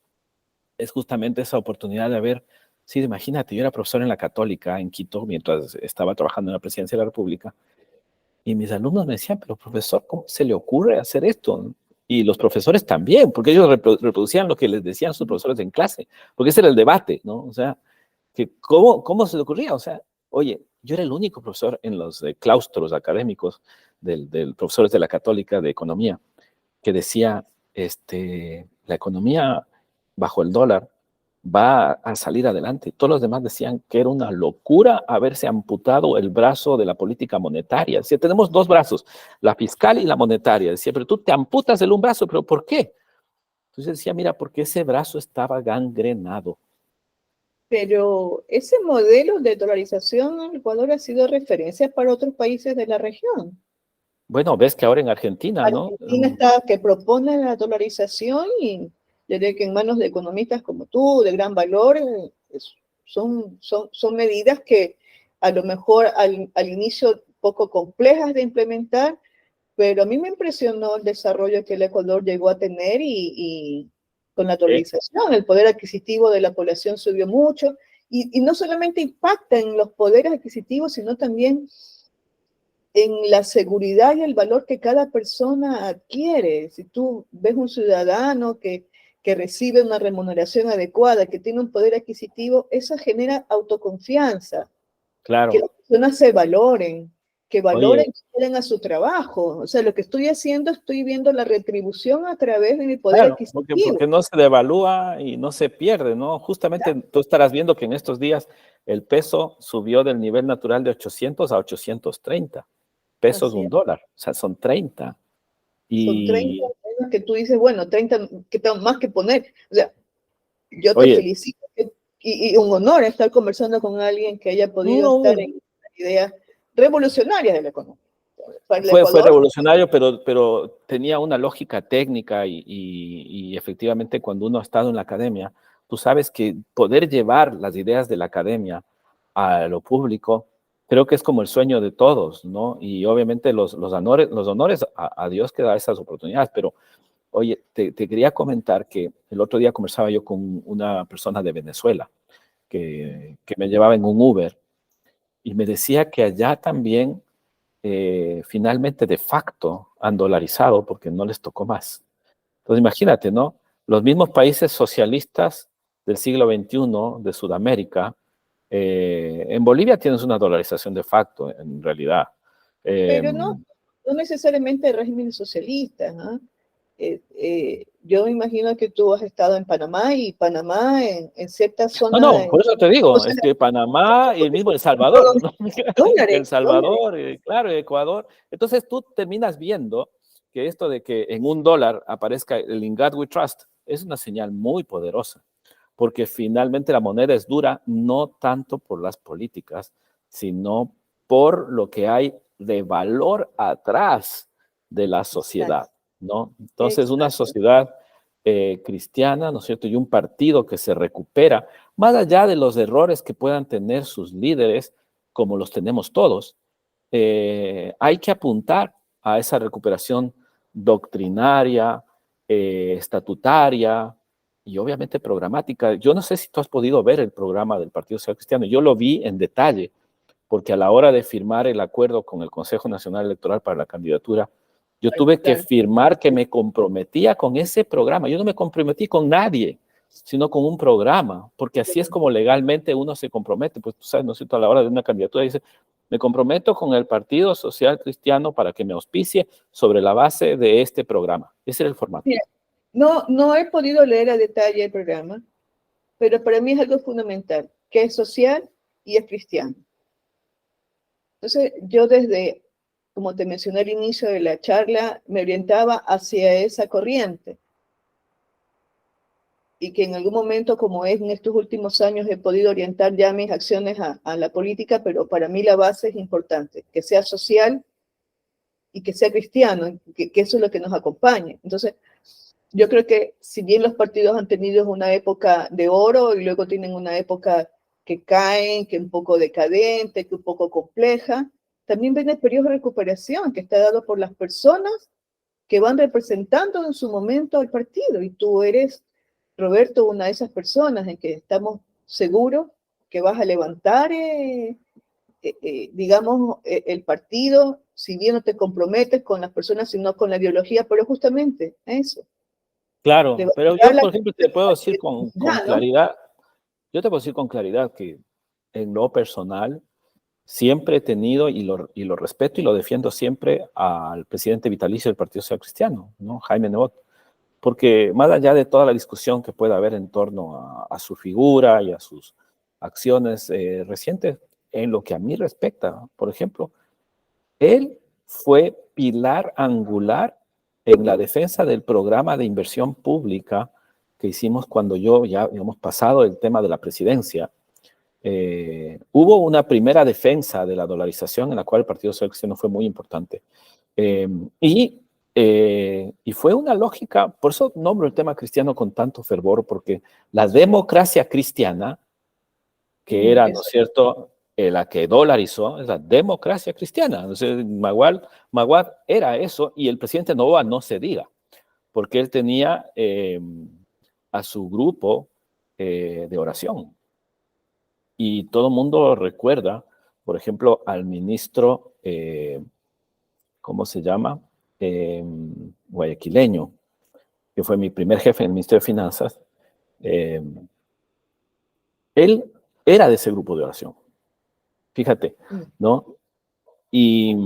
es justamente esa oportunidad de haber, sí, imagínate, yo era profesor en la Católica en Quito mientras estaba trabajando en la Presidencia de la República. Y mis alumnos me decían, pero profesor, ¿cómo se le ocurre hacer esto? Y los profesores también, porque ellos reproducían lo que les decían sus profesores en clase, porque ese era el debate, ¿no? O sea, que ¿cómo se le ocurría? O sea, oye, yo era el único profesor en los claustros académicos del profesores de la Católica de Economía, que decía, la economía bajo el dólar va a salir adelante. Todos los demás decían que era una locura haberse amputado el brazo de la política monetaria. Decía, tenemos 2 brazos, la fiscal y la monetaria. Decía, pero tú te amputas el un brazo, ¿pero por qué? Entonces decía, mira, porque ese brazo estaba gangrenado. Pero ese modelo de dolarización en Ecuador ha sido referencia para otros países de la región. Bueno, ves que ahora en Argentina, ¿no? Argentina está que propone la dolarización y desde que en manos de economistas como tú, de gran valor, son medidas que a lo mejor al inicio poco complejas de implementar, pero a mí me impresionó el desarrollo que el Ecuador llegó a tener y con la dolarización, el poder adquisitivo de la población subió mucho y no solamente impacta en los poderes adquisitivos, sino también en la seguridad y el valor que cada persona adquiere. Si tú ves un ciudadano que recibe una remuneración adecuada, que tiene un poder adquisitivo, eso genera autoconfianza. Claro. Que las personas se valoren, que valoren y den a su trabajo. O sea, lo que estoy haciendo, estoy viendo la retribución a través de mi poder adquisitivo. Porque no se devalúa y no se pierde, ¿no? Justamente tú estarás viendo que en estos días el peso subió del nivel natural de 800 a 830 pesos un dólar. O sea, son 30. Son 30 que tú dices, bueno, 30, ¿qué tengo más que poner? O sea, yo te felicito y un honor estar conversando con alguien que haya podido estar en ideas revolucionarias de la economía. Fue revolucionario, pero tenía una lógica técnica y efectivamente cuando uno ha estado en la academia, tú sabes que poder llevar las ideas de la academia a lo público, creo que es como el sueño de todos, ¿no? Y obviamente los honores a Dios que da esas oportunidades, pero oye, te quería comentar que el otro día conversaba yo con una persona de Venezuela que me llevaba en un Uber y me decía que allá también finalmente de facto han dolarizado porque no les tocó más. Entonces imagínate, ¿no? los mismos países socialistas del siglo XXI de Sudamérica, en Bolivia tienes una dolarización de facto, en realidad. Pero no necesariamente regímenes socialistas, ¿ah? Yo me imagino que tú has estado en Panamá y Panamá en ciertas No, zonas, no, por eso te digo, o sea, es que Panamá y el mismo El Salvador, ¿no? El dólares. Salvador, claro, Ecuador. Entonces tú terminas viendo que esto de que en $1 aparezca el In God We Trust es una señal muy poderosa, porque finalmente la moneda es dura no tanto por las políticas, sino por lo que hay de valor atrás de la sociedad, ¿no? Entonces una Exacto. sociedad cristiana, ¿no es cierto? Y un partido que se recupera, más allá de los errores que puedan tener sus líderes, como los tenemos todos, hay que apuntar a esa recuperación doctrinaria, estatutaria y obviamente programática. Yo no sé si tú has podido ver el programa del Partido Social Cristiano, yo lo vi en detalle, porque a la hora de firmar el acuerdo con el Consejo Nacional Electoral para la candidatura, yo tuve que Claro. firmar que me comprometía con ese programa. Yo no me comprometí con nadie, sino con un programa, porque así es como legalmente uno se compromete. Pues tú sabes, ¿no es cierto? A la hora de una candidatura dice, me comprometo con el Partido Social Cristiano para que me auspicie sobre la base de este programa. Ese era el formato. Mira, no he podido leer a detalle el programa, pero para mí es algo fundamental, que es social y es cristiano. Entonces, yo desde, como te mencioné al inicio de la charla, me orientaba hacia esa corriente. Y que en algún momento, como es en estos últimos años, he podido orientar ya mis acciones a la política, pero para mí la base es importante, que sea social y que sea cristiano, que eso es lo que nos acompañe. Entonces, yo creo que si bien los partidos han tenido una época de oro y luego tienen una época que caen, que es un poco decadente, que es un poco compleja, también viene el periodo de recuperación que está dado por las personas que van representando en su momento al partido. Y tú eres, Roberto, una de esas personas en que estamos seguros que vas a levantar, digamos, el partido, si bien no te comprometes con las personas, sino con la ideología, pero justamente eso. Claro, pero yo, La por ejemplo, te puedo decir con ¿no? claridad, yo te puedo decir con claridad que en lo personal siempre he tenido y lo respeto y lo defiendo siempre al presidente vitalicio del Partido Social Cristiano, ¿no? Jaime Nebot, porque más allá de toda la discusión que pueda haber en torno a su figura y a sus acciones recientes, en lo que a mí respecta, por ejemplo, él fue pilar angular en la defensa del programa de inversión pública que hicimos cuando yo ya hemos pasado el tema de la presidencia. Hubo una primera defensa de la dolarización en la cual el Partido Social Cristiano fue muy importante. Y fue una lógica, por eso nombro el tema cristiano con tanto fervor, porque la democracia cristiana, que era, ¿no es cierto?, la que dolarizó, es la democracia cristiana. Entonces, Maguad era eso, y el presidente Noboa no se diga, porque él tenía a su grupo de oración. Y todo el mundo recuerda, por ejemplo, al ministro, ¿cómo se llama? Guayaquileño, que fue mi primer jefe en el Ministerio de Finanzas. Él era de ese grupo de oración, fíjate, ¿no? Y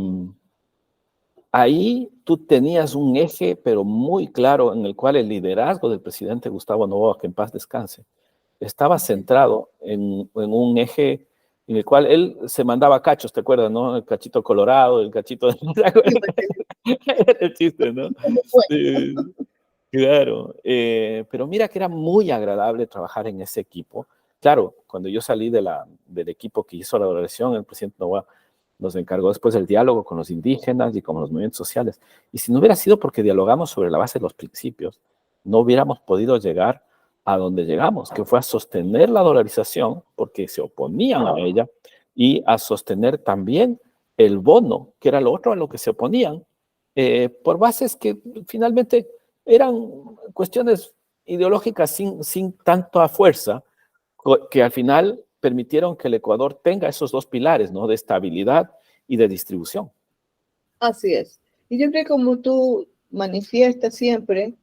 ahí tú tenías un eje, pero muy claro, en el cual el liderazgo del presidente Gustavo Noboa, que en paz descanse, estaba centrado en un eje en el cual él se mandaba cachos, ¿te acuerdas, no? El cachito colorado, el cachito de... el chiste, ¿no? Sí, claro. Pero mira que era muy agradable trabajar en ese equipo. Claro, cuando yo salí del equipo que hizo la oración, el presidente Noboa nos encargó después del diálogo con los indígenas y con los movimientos sociales. Y si no hubiera sido porque dialogamos sobre la base de los principios, no hubiéramos podido llegar a donde llegamos, que fue a sostener la dolarización, porque se oponían a ella, y a sostener también el bono, que era lo otro a lo que se oponían, por bases que finalmente eran cuestiones ideológicas sin tanta fuerza, que al final permitieron que el Ecuador tenga esos dos pilares, ¿no? De estabilidad y de distribución. Así es. Y yo creo que como tú manifiestas siempre,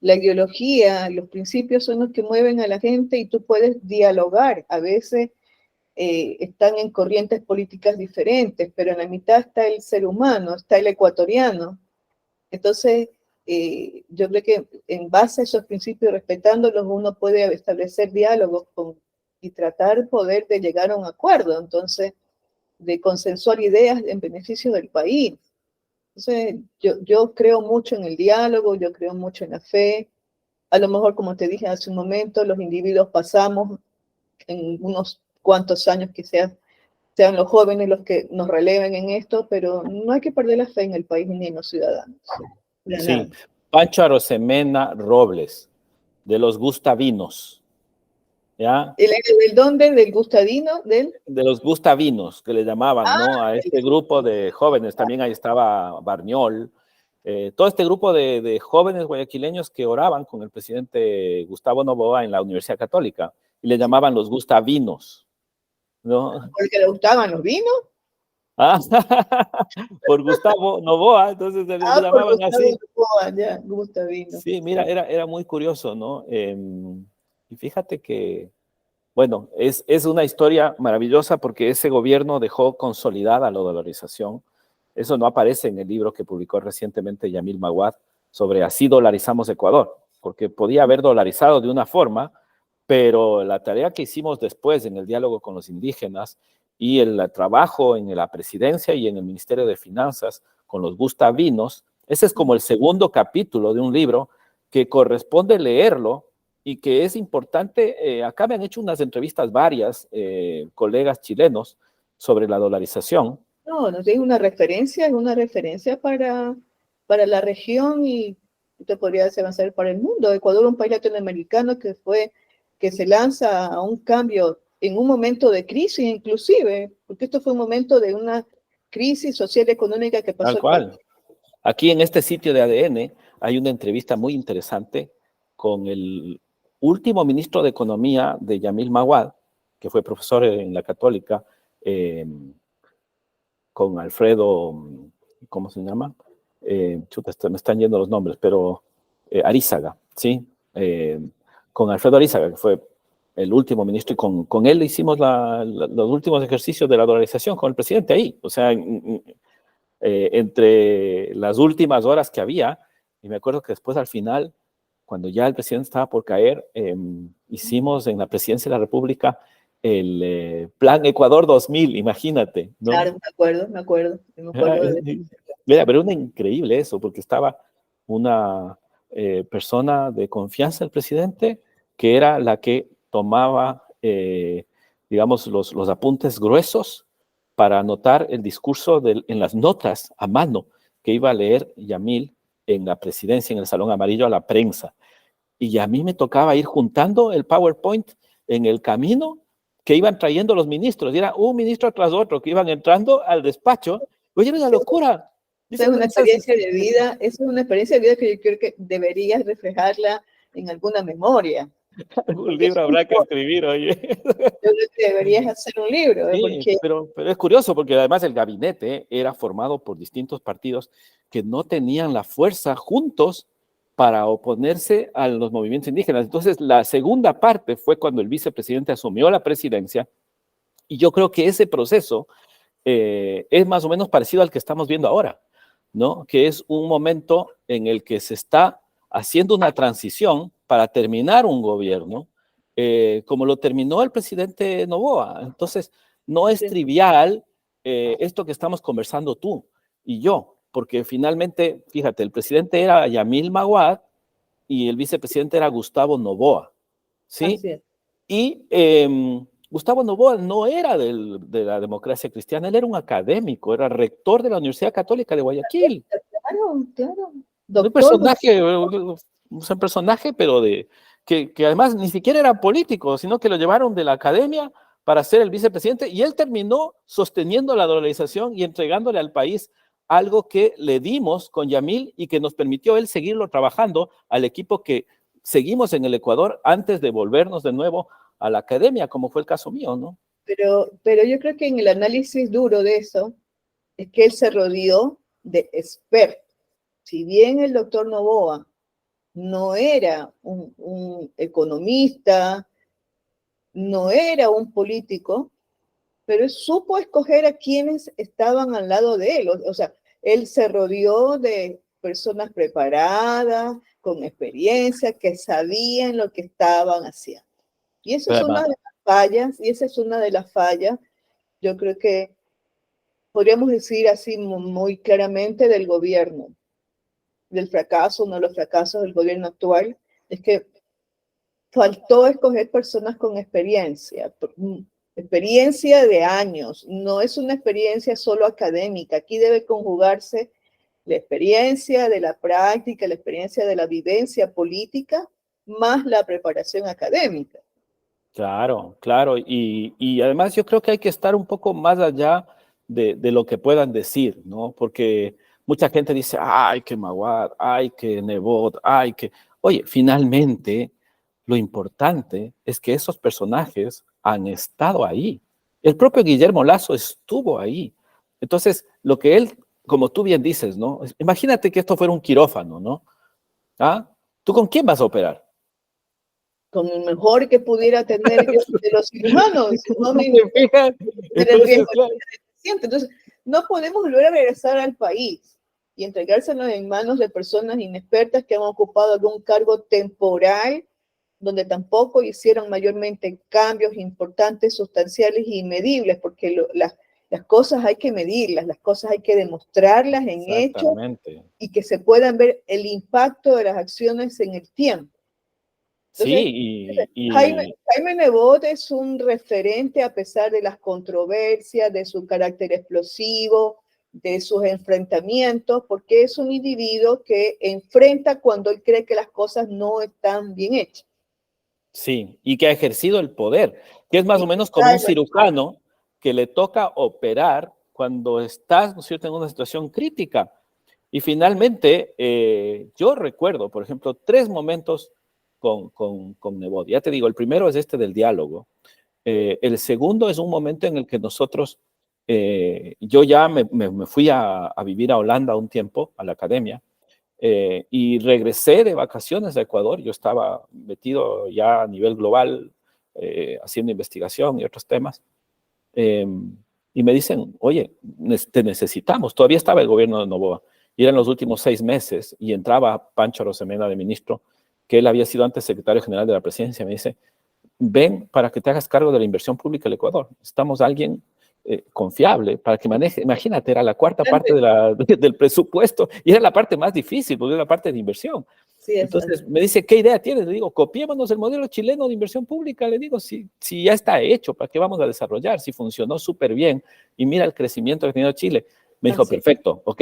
la ideología, los principios son los que mueven a la gente y tú puedes dialogar. A veces están en corrientes políticas diferentes, pero en la mitad está el ser humano, está el ecuatoriano. Entonces, yo creo que en base a esos principios, respetándolos, uno puede establecer diálogos y tratar poder de llegar a un acuerdo, entonces, de consensuar ideas en beneficio del país. Entonces, yo creo mucho en el diálogo, yo creo mucho en la fe. A lo mejor, como te dije hace un momento, los individuos pasamos en unos cuantos años que sean los jóvenes los que nos releven en esto, pero no hay que perder la fe en el país ni en los ciudadanos. Sí, Pancho Arosemena Robles, de los Gustavinos, ¿ya? ¿El del dónde? ¿Del Gustadino? De los Gustavinos, que le llamaban, ¿no? A este grupo de jóvenes, también ahí estaba Barniol, todo este grupo de jóvenes guayaquileños que oraban con el presidente Gustavo Noboa en la Universidad Católica, y le llamaban los Gustavinos, ¿no? ¿Porque le gustaban los vinos? Ah, por Gustavo Noboa, entonces le Por llamaban Gustavo así. Noboa, ya, Gustavino. Sí, mira, era muy curioso, ¿no? Y fíjate que, bueno, es una historia maravillosa porque ese gobierno dejó consolidada la dolarización. Eso no aparece en el libro que publicó recientemente Yamil Maguad sobre Así dolarizamos Ecuador, porque podía haber dolarizado de una forma, pero la tarea que hicimos después en el diálogo con los indígenas y el trabajo en la presidencia y en el Ministerio de Finanzas con los gustavinos, ese es como el segundo capítulo de un libro que corresponde leerlo y que es importante. Acá me han hecho unas entrevistas varias colegas chilenos sobre la dolarización. No, no es una referencia para la región y te podría avanzar para el mundo. Ecuador es un país latinoamericano que se lanza a un cambio en un momento de crisis inclusive, porque esto fue un momento de una crisis social y económica que pasó. Tal cual. Aquí en este sitio de ADN hay una entrevista muy interesante con el último ministro de Economía de Yamil Maguad, que fue profesor en la Católica, con Alfredo, ¿cómo se llama? Me están yendo los nombres, pero Arízaga, ¿sí? Con Alfredo Arízaga, que fue el último ministro, y con él hicimos los últimos ejercicios de la dolarización con el presidente ahí, o sea, entre las últimas horas que había, y me acuerdo que después al final, cuando ya el presidente estaba por caer, hicimos en la presidencia de la República el Plan Ecuador 2000, imagínate, ¿no? Claro, me acuerdo de Mira, pero era increíble eso, porque estaba una persona de confianza del presidente, que era la que tomaba, digamos, los apuntes gruesos para anotar el discurso en las notas a mano que iba a leer Yamil en la presidencia, en el Salón Amarillo, a la prensa. Y a mí me tocaba ir juntando el PowerPoint en el camino que iban trayendo los ministros. Y era un ministro tras otro que iban entrando al despacho. Oye, era una locura. Esa es una experiencia de vida, que yo creo que deberías reflejarla en alguna memoria. Un libro habrá que escribir, oye. Yo creo que deberías hacer un libro, Sí, porque pero es curioso porque además el gabinete era formado por distintos partidos que no tenían la fuerza juntos para oponerse a los movimientos indígenas. Entonces, la segunda parte fue cuando el vicepresidente asumió la presidencia, y yo creo que ese proceso es más o menos parecido al que estamos viendo ahora, ¿no? Que es un momento en el que se está haciendo una transición para terminar un gobierno, como lo terminó el presidente Noboa. Entonces, no es trivial esto que estamos conversando tú y yo, porque finalmente, fíjate, el presidente era Yamil Maguad y el vicepresidente era Gustavo Noboa, ¿sí? Y Gustavo Noboa no era de la democracia cristiana, él era un académico, era rector de la Universidad Católica de Guayaquil. Claro. Doctor, un personaje, pero que además ni siquiera era político, sino que lo llevaron de la academia para ser el vicepresidente, y él terminó sosteniendo la dolarización y entregándole al país algo que le dimos con Yamil y que nos permitió él seguirlo trabajando al equipo que seguimos en el Ecuador antes de volvernos de nuevo a la academia, como fue el caso mío, ¿no? Pero yo creo que en el análisis duro de eso es que él se rodeó de expertos. Si bien el doctor Noboa no era un economista, no era un político, pero él supo escoger a quienes estaban al lado de él. O sea, él se rodeó de personas preparadas, con experiencia, que sabían lo que estaban haciendo. Y eso es Pero, una de las fallas, y esa es una de las fallas, yo creo que podríamos decir así muy claramente del gobierno, del fracaso, uno de los fracasos del gobierno actual, es que faltó escoger personas con experiencia de años, no es una experiencia solo académica, aquí debe conjugarse la experiencia de la práctica, la experiencia de la vivencia política, más la preparación académica. claro, claro. Y además yo creo que hay que estar un poco más allá de lo que puedan decir, ¿no? Porque mucha gente dice, ay, que Maguad, ay, que Nebot, ay, que... Oye, finalmente, lo importante es que esos personajes han estado ahí. El propio Guillermo Lasso estuvo ahí. Entonces, lo que él, como tú bien dices, ¿no? Imagínate que esto fuera un quirófano, ¿no? ¿Ah? ¿Tú con quién vas a operar? Con el mejor que pudiera tener yo de los cirujanos, no me ¿Te fijas? el Entonces, riesgo claro, del paciente. Entonces, no podemos volver a regresar al país y entregárselo en manos de personas inexpertas que han ocupado algún cargo temporal, donde tampoco hicieron mayormente cambios importantes, sustanciales y medibles, porque las cosas hay que medirlas, las cosas hay que demostrarlas en hechos exactamente. y que se puedan ver el impacto de las acciones en el tiempo. Entonces, Sí, Jaime Nebot es un referente a pesar de las controversias, de su carácter explosivo, de sus enfrentamientos, porque es un individuo que enfrenta cuando él cree que las cosas no están bien hechas. sí, y que ha ejercido el poder, que es más Y o menos como un cirujano que le toca operar cuando estás, ¿no es cierto?, en una situación crítica. Y finalmente, yo recuerdo, por ejemplo, 3 momentos con Nebot. Ya te digo, el primero es este del diálogo. El segundo es un momento en el que nosotros, yo ya me fui a vivir a Holanda un tiempo, a la academia, y regresé de vacaciones a Ecuador. Yo estaba metido ya a nivel global, haciendo investigación y otros temas. Eh, y me dicen, oye, te necesitamos. Todavía estaba el gobierno de Noboa. Y eran los últimos 6 meses. Y entraba Pancho Rosemena de ministro, que él había sido antes secretario general de la presidencia. Me dice, ven para que te hagas cargo de la inversión pública del Ecuador. Necesitamos a alguien confiable para que maneje. Imagínate, era la cuarta parte del presupuesto y era la parte más difícil, porque era la parte de inversión. sí, Entonces me dice, ¿qué idea tienes? Le digo, copiémonos el modelo chileno de inversión pública. Le digo, si ya está hecho, ¿para qué vamos a desarrollar? Si funcionó súper bien y mira el crecimiento que ha tenido Chile. Me dijo, perfecto, ok,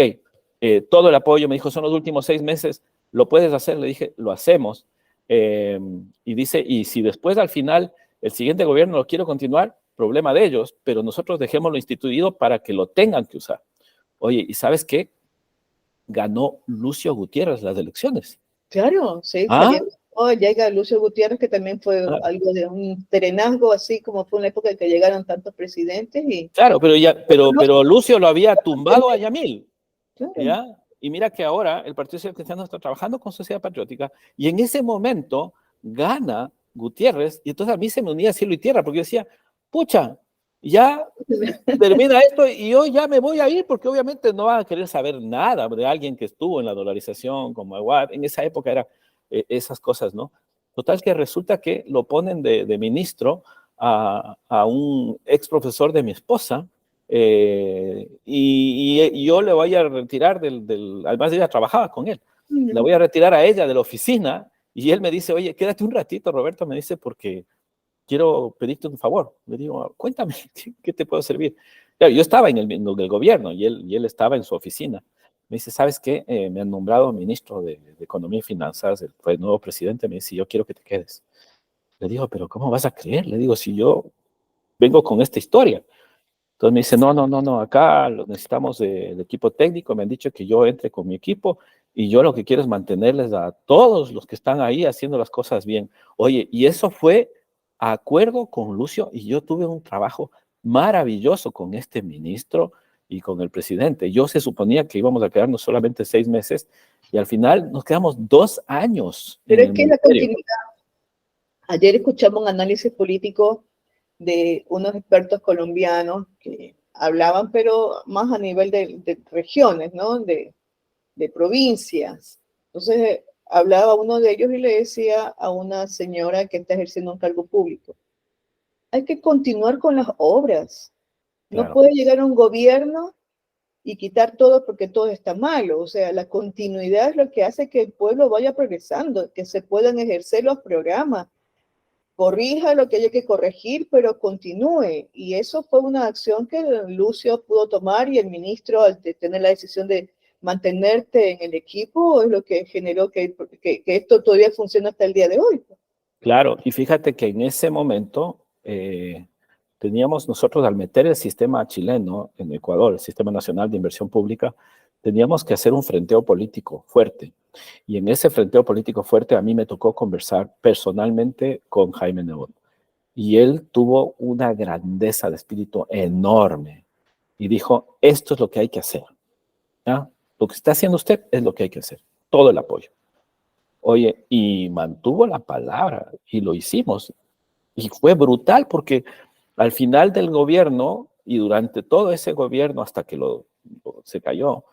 todo el apoyo. Me dijo, son los últimos 6 meses, ¿lo puedes hacer? Le dije, lo hacemos. Y dice, y si después al final el siguiente gobierno lo quiere continuar, problema de ellos, pero nosotros dejémoslo instituido para que lo tengan que usar. Oye, ¿y sabes qué? Ganó Lucio Gutiérrez las elecciones. claro, sí, ¿Ah? llega Lucio Gutiérrez, que también fue Ah, algo de un terenazgo, así como fue una época en que llegaron tantos presidentes y claro, Lucio, pero Lucio lo había tumbado a Yamil, claro, ¿ya? Y mira que ahora el Partido Social Cristiano está trabajando con Sociedad Patriótica y en ese momento gana Gutiérrez y entonces a mí se me unía cielo y tierra porque yo decía, pucha, ya termina esto y yo ya me voy a ir porque obviamente no van a querer saber nada de alguien que estuvo en la dolarización como Aguad. En esa época era esas cosas, ¿no? Total que resulta que lo ponen de ministro a un ex profesor de mi esposa y yo le voy a retirar además ella trabajaba con él, le voy a retirar a ella de la oficina y él me dice, oye, quédate un ratito, Roberto, me dice, porque quiero pedirte un favor. Le digo, cuéntame, ¿qué te puedo servir? Claro, yo estaba en el gobierno y él estaba en su oficina. Me dice, ¿sabes qué? Me han nombrado ministro de Economía y Finanzas, el nuevo presidente. Me dice, yo quiero que te quedes. Le digo, pero ¿cómo vas a creer? Le digo, si yo vengo con esta historia. Entonces me dice, no, no, no, no, acá lo necesitamos del equipo técnico. Me han dicho que yo entre con mi equipo y yo lo que quiero es mantenerles a todos los que están ahí haciendo las cosas bien. Oye, y eso fue a acuerdo con Lucio y yo tuve un trabajo maravilloso con este ministro y con el presidente. Yo se suponía que íbamos a quedarnos solamente 6 meses Y al final nos quedamos 2 años Pero en es el que es la ministerio. continuidad. Ayer escuchamos un análisis político de unos expertos colombianos que hablaban, pero más a nivel de regiones, ¿no? De provincias. Entonces, hablaba uno de ellos y le decía a una señora que está ejerciendo un cargo público, hay que continuar con las obras. No Claro. puede llegar a un gobierno y quitar todo porque todo está malo. O sea, la continuidad es lo que hace que el pueblo vaya progresando, que se puedan ejercer los programas, corrija lo que haya que corregir, pero continúe. Y eso fue una acción que Lucio pudo tomar y el ministro, al tener la decisión de mantenerte en el equipo, es lo que generó que esto todavía funciona hasta el día de hoy. Claro, y fíjate que en ese momento teníamos nosotros, al meter el sistema chileno en Ecuador, el Sistema Nacional de Inversión Pública, teníamos que hacer un frenteo político fuerte. Y en ese frenteo político fuerte a mí me tocó conversar personalmente con Jaime Nebot. Y él tuvo una grandeza de espíritu enorme. Y dijo, esto es lo que hay que hacer. ¿Ya? Lo que está haciendo usted es lo que hay que hacer. Todo el apoyo. Oye, y mantuvo la palabra y lo hicimos. Y fue brutal porque al final del gobierno y durante todo ese gobierno hasta que se cayó,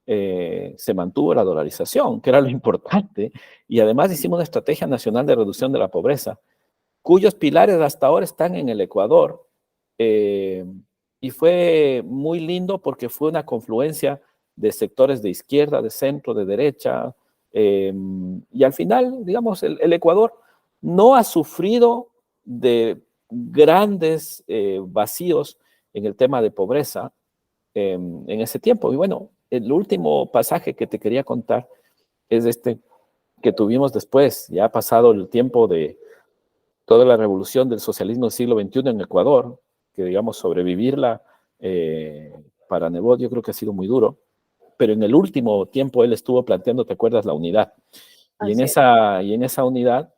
se mantuvo la dolarización, que era lo importante. Y además hicimos una estrategia nacional de reducción de la pobreza, cuyos pilares hasta ahora están en el Ecuador. eh, y fue muy lindo porque fue una confluencia de sectores de izquierda, de centro, de derecha. Y al final, digamos, el Ecuador no ha sufrido de grandes vacíos en el tema de pobreza en ese tiempo. Y bueno, el último pasaje que te quería contar es este que tuvimos después, ya ha pasado el tiempo de toda la revolución del socialismo del siglo XXI en Ecuador, que digamos sobrevivirla para Nebot yo creo que ha sido muy duro, pero en el último tiempo él estuvo planteando, ¿te acuerdas? La unidad. Así es. Y en esa unidad,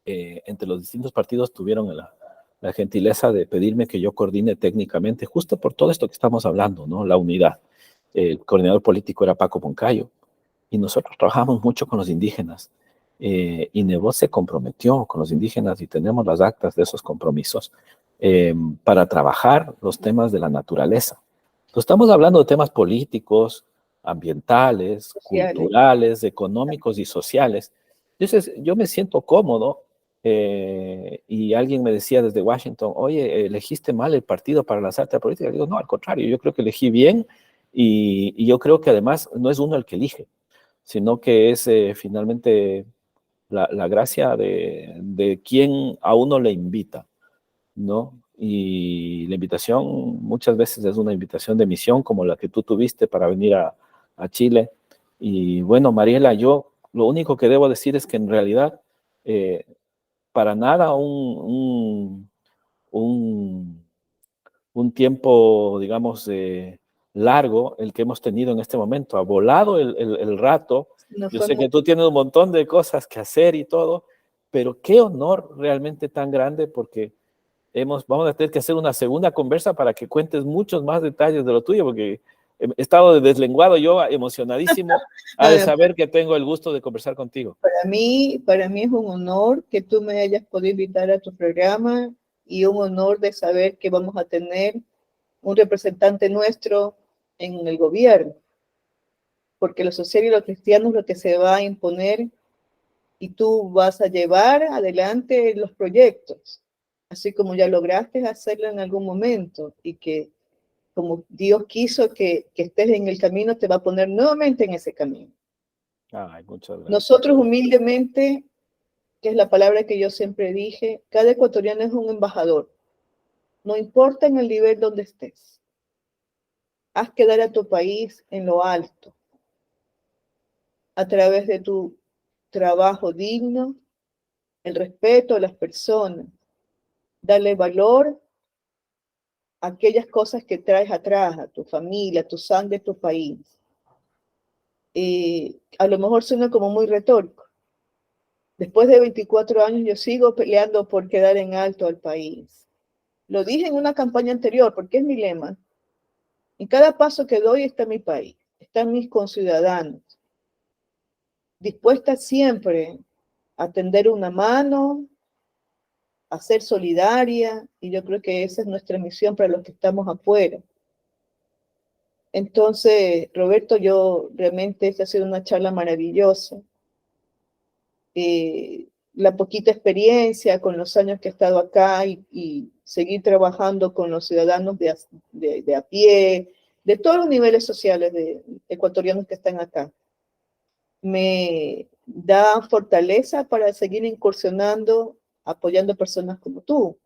entre los distintos partidos tuvieron la gentileza de pedirme que yo coordine técnicamente, justo por todo esto que estamos hablando, ¿no? La unidad. El coordinador político era Paco Moncayo, y nosotros trabajamos mucho con los indígenas. Y Nebot se comprometió con los indígenas y tenemos las actas de esos compromisos para trabajar los temas de la naturaleza. Entonces, estamos hablando de temas políticos, ambientales, Sociales. culturales, económicos y sociales. Entonces, yo me siento cómodo y alguien me decía desde Washington, oye, elegiste mal el partido para lanzarte a la política. Digo, no, al contrario, yo creo que elegí bien y yo creo que además no es uno el que elige, sino que es finalmente la gracia de quien a uno le invita, ¿no? Y la invitación muchas veces es una invitación de misión como la que tú tuviste para venir a Chile. Y bueno, Mariela, yo lo único que debo decir es que en realidad eh, para nada un, un tiempo, digamos, largo el que hemos tenido en este momento. Ha volado el rato. No Yo fue sé que mucho. tú tienes un montón de cosas que hacer y todo, pero qué honor realmente tan grande porque vamos a tener que hacer una segunda conversa para que cuentes muchos más detalles de lo tuyo, porque he estado deslenguado yo, emocionadísimo, a de No, saber que tengo el gusto de conversar contigo. para mí es un honor que tú me hayas podido invitar a tu programa y un honor de saber que vamos a tener un representante nuestro en el gobierno, porque lo social y lo cristiano es lo que se va a imponer y tú vas a llevar adelante los proyectos, así como ya lograste hacerlo en algún momento y que como Dios quiso que estés en el camino, te va a poner nuevamente en ese camino. Ay, muchas gracias. Nosotros humildemente, que es la palabra que yo siempre dije, cada ecuatoriano es un embajador, no importa en el nivel donde estés. Haz quedar a tu país en lo alto a través de tu trabajo digno, el respeto a las personas, darle valor a aquellas cosas que traes atrás, a tu familia, a tu sangre, a tu país. A lo mejor suena como muy retórico. Después de 24 años yo sigo peleando por quedar en alto al país. Lo dije en una campaña anterior porque es mi lema. En cada paso que doy está mi país, están mis conciudadanos. dispuesta siempre a tender una mano, a ser solidaria, y yo creo que esa es nuestra misión para los que estamos afuera. Entonces, Roberto, yo realmente esta ha sido una charla maravillosa. La poquita experiencia con los años que he estado acá y seguir trabajando con los ciudadanos de a pie, de todos los niveles sociales de ecuatorianos que están acá, me da fortaleza para seguir incursionando, apoyando personas como tú.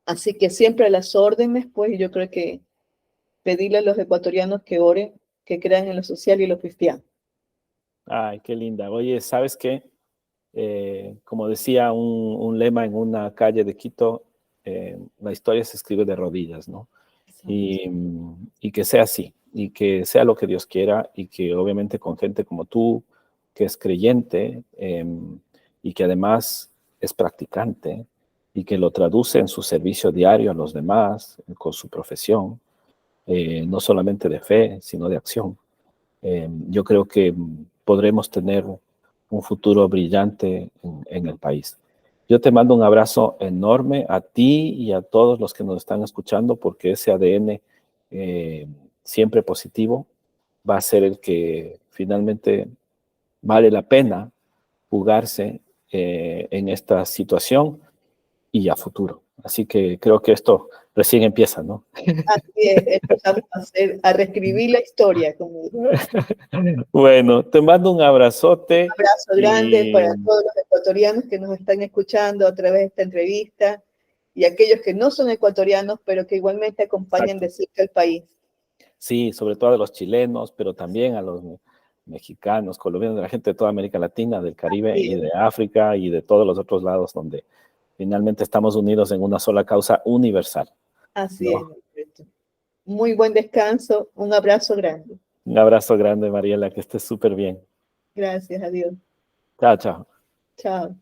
Así que siempre a las órdenes, pues yo creo que pedirle a los ecuatorianos que oren, que crean en lo social y lo cristiano. Ay, qué linda. Oye, ¿sabes qué? Como decía un lema en una calle de Quito, la historia se escribe de rodillas, ¿no? Y que sea así, y que sea lo que Dios quiera, y que obviamente con gente como tú, que es creyente, y que además es practicante, y que lo traduce en su servicio diario a los demás, con su profesión, no solamente de fe, sino de acción. Yo creo que podremos tener un futuro brillante en el país. Yo te mando un abrazo enorme a ti y a todos los que nos están escuchando, porque ese ADN siempre positivo va a ser el que finalmente vale la pena jugarse en esta situación y a futuro. Así que creo que esto recién empieza, ¿no? Así es, empezamos a reescribir la historia. Como un Bueno, te mando un abrazote abrazo grande y para todos los ecuatorianos que nos están escuchando a través de esta entrevista y aquellos que no son ecuatorianos, pero que igualmente acompañan exacto. de cerca al país. Sí, sobre todo a los chilenos, pero también a los mexicanos, colombianos, de la gente de toda América Latina, del Caribe Así y es, de África y de todos los otros lados donde finalmente estamos unidos en una sola causa universal, así es, ¿no? Alberto. Muy buen descanso, un abrazo grande. Un abrazo grande, Mariela, que estés súper bien. Gracias a Dios. Chao, chao. Chao.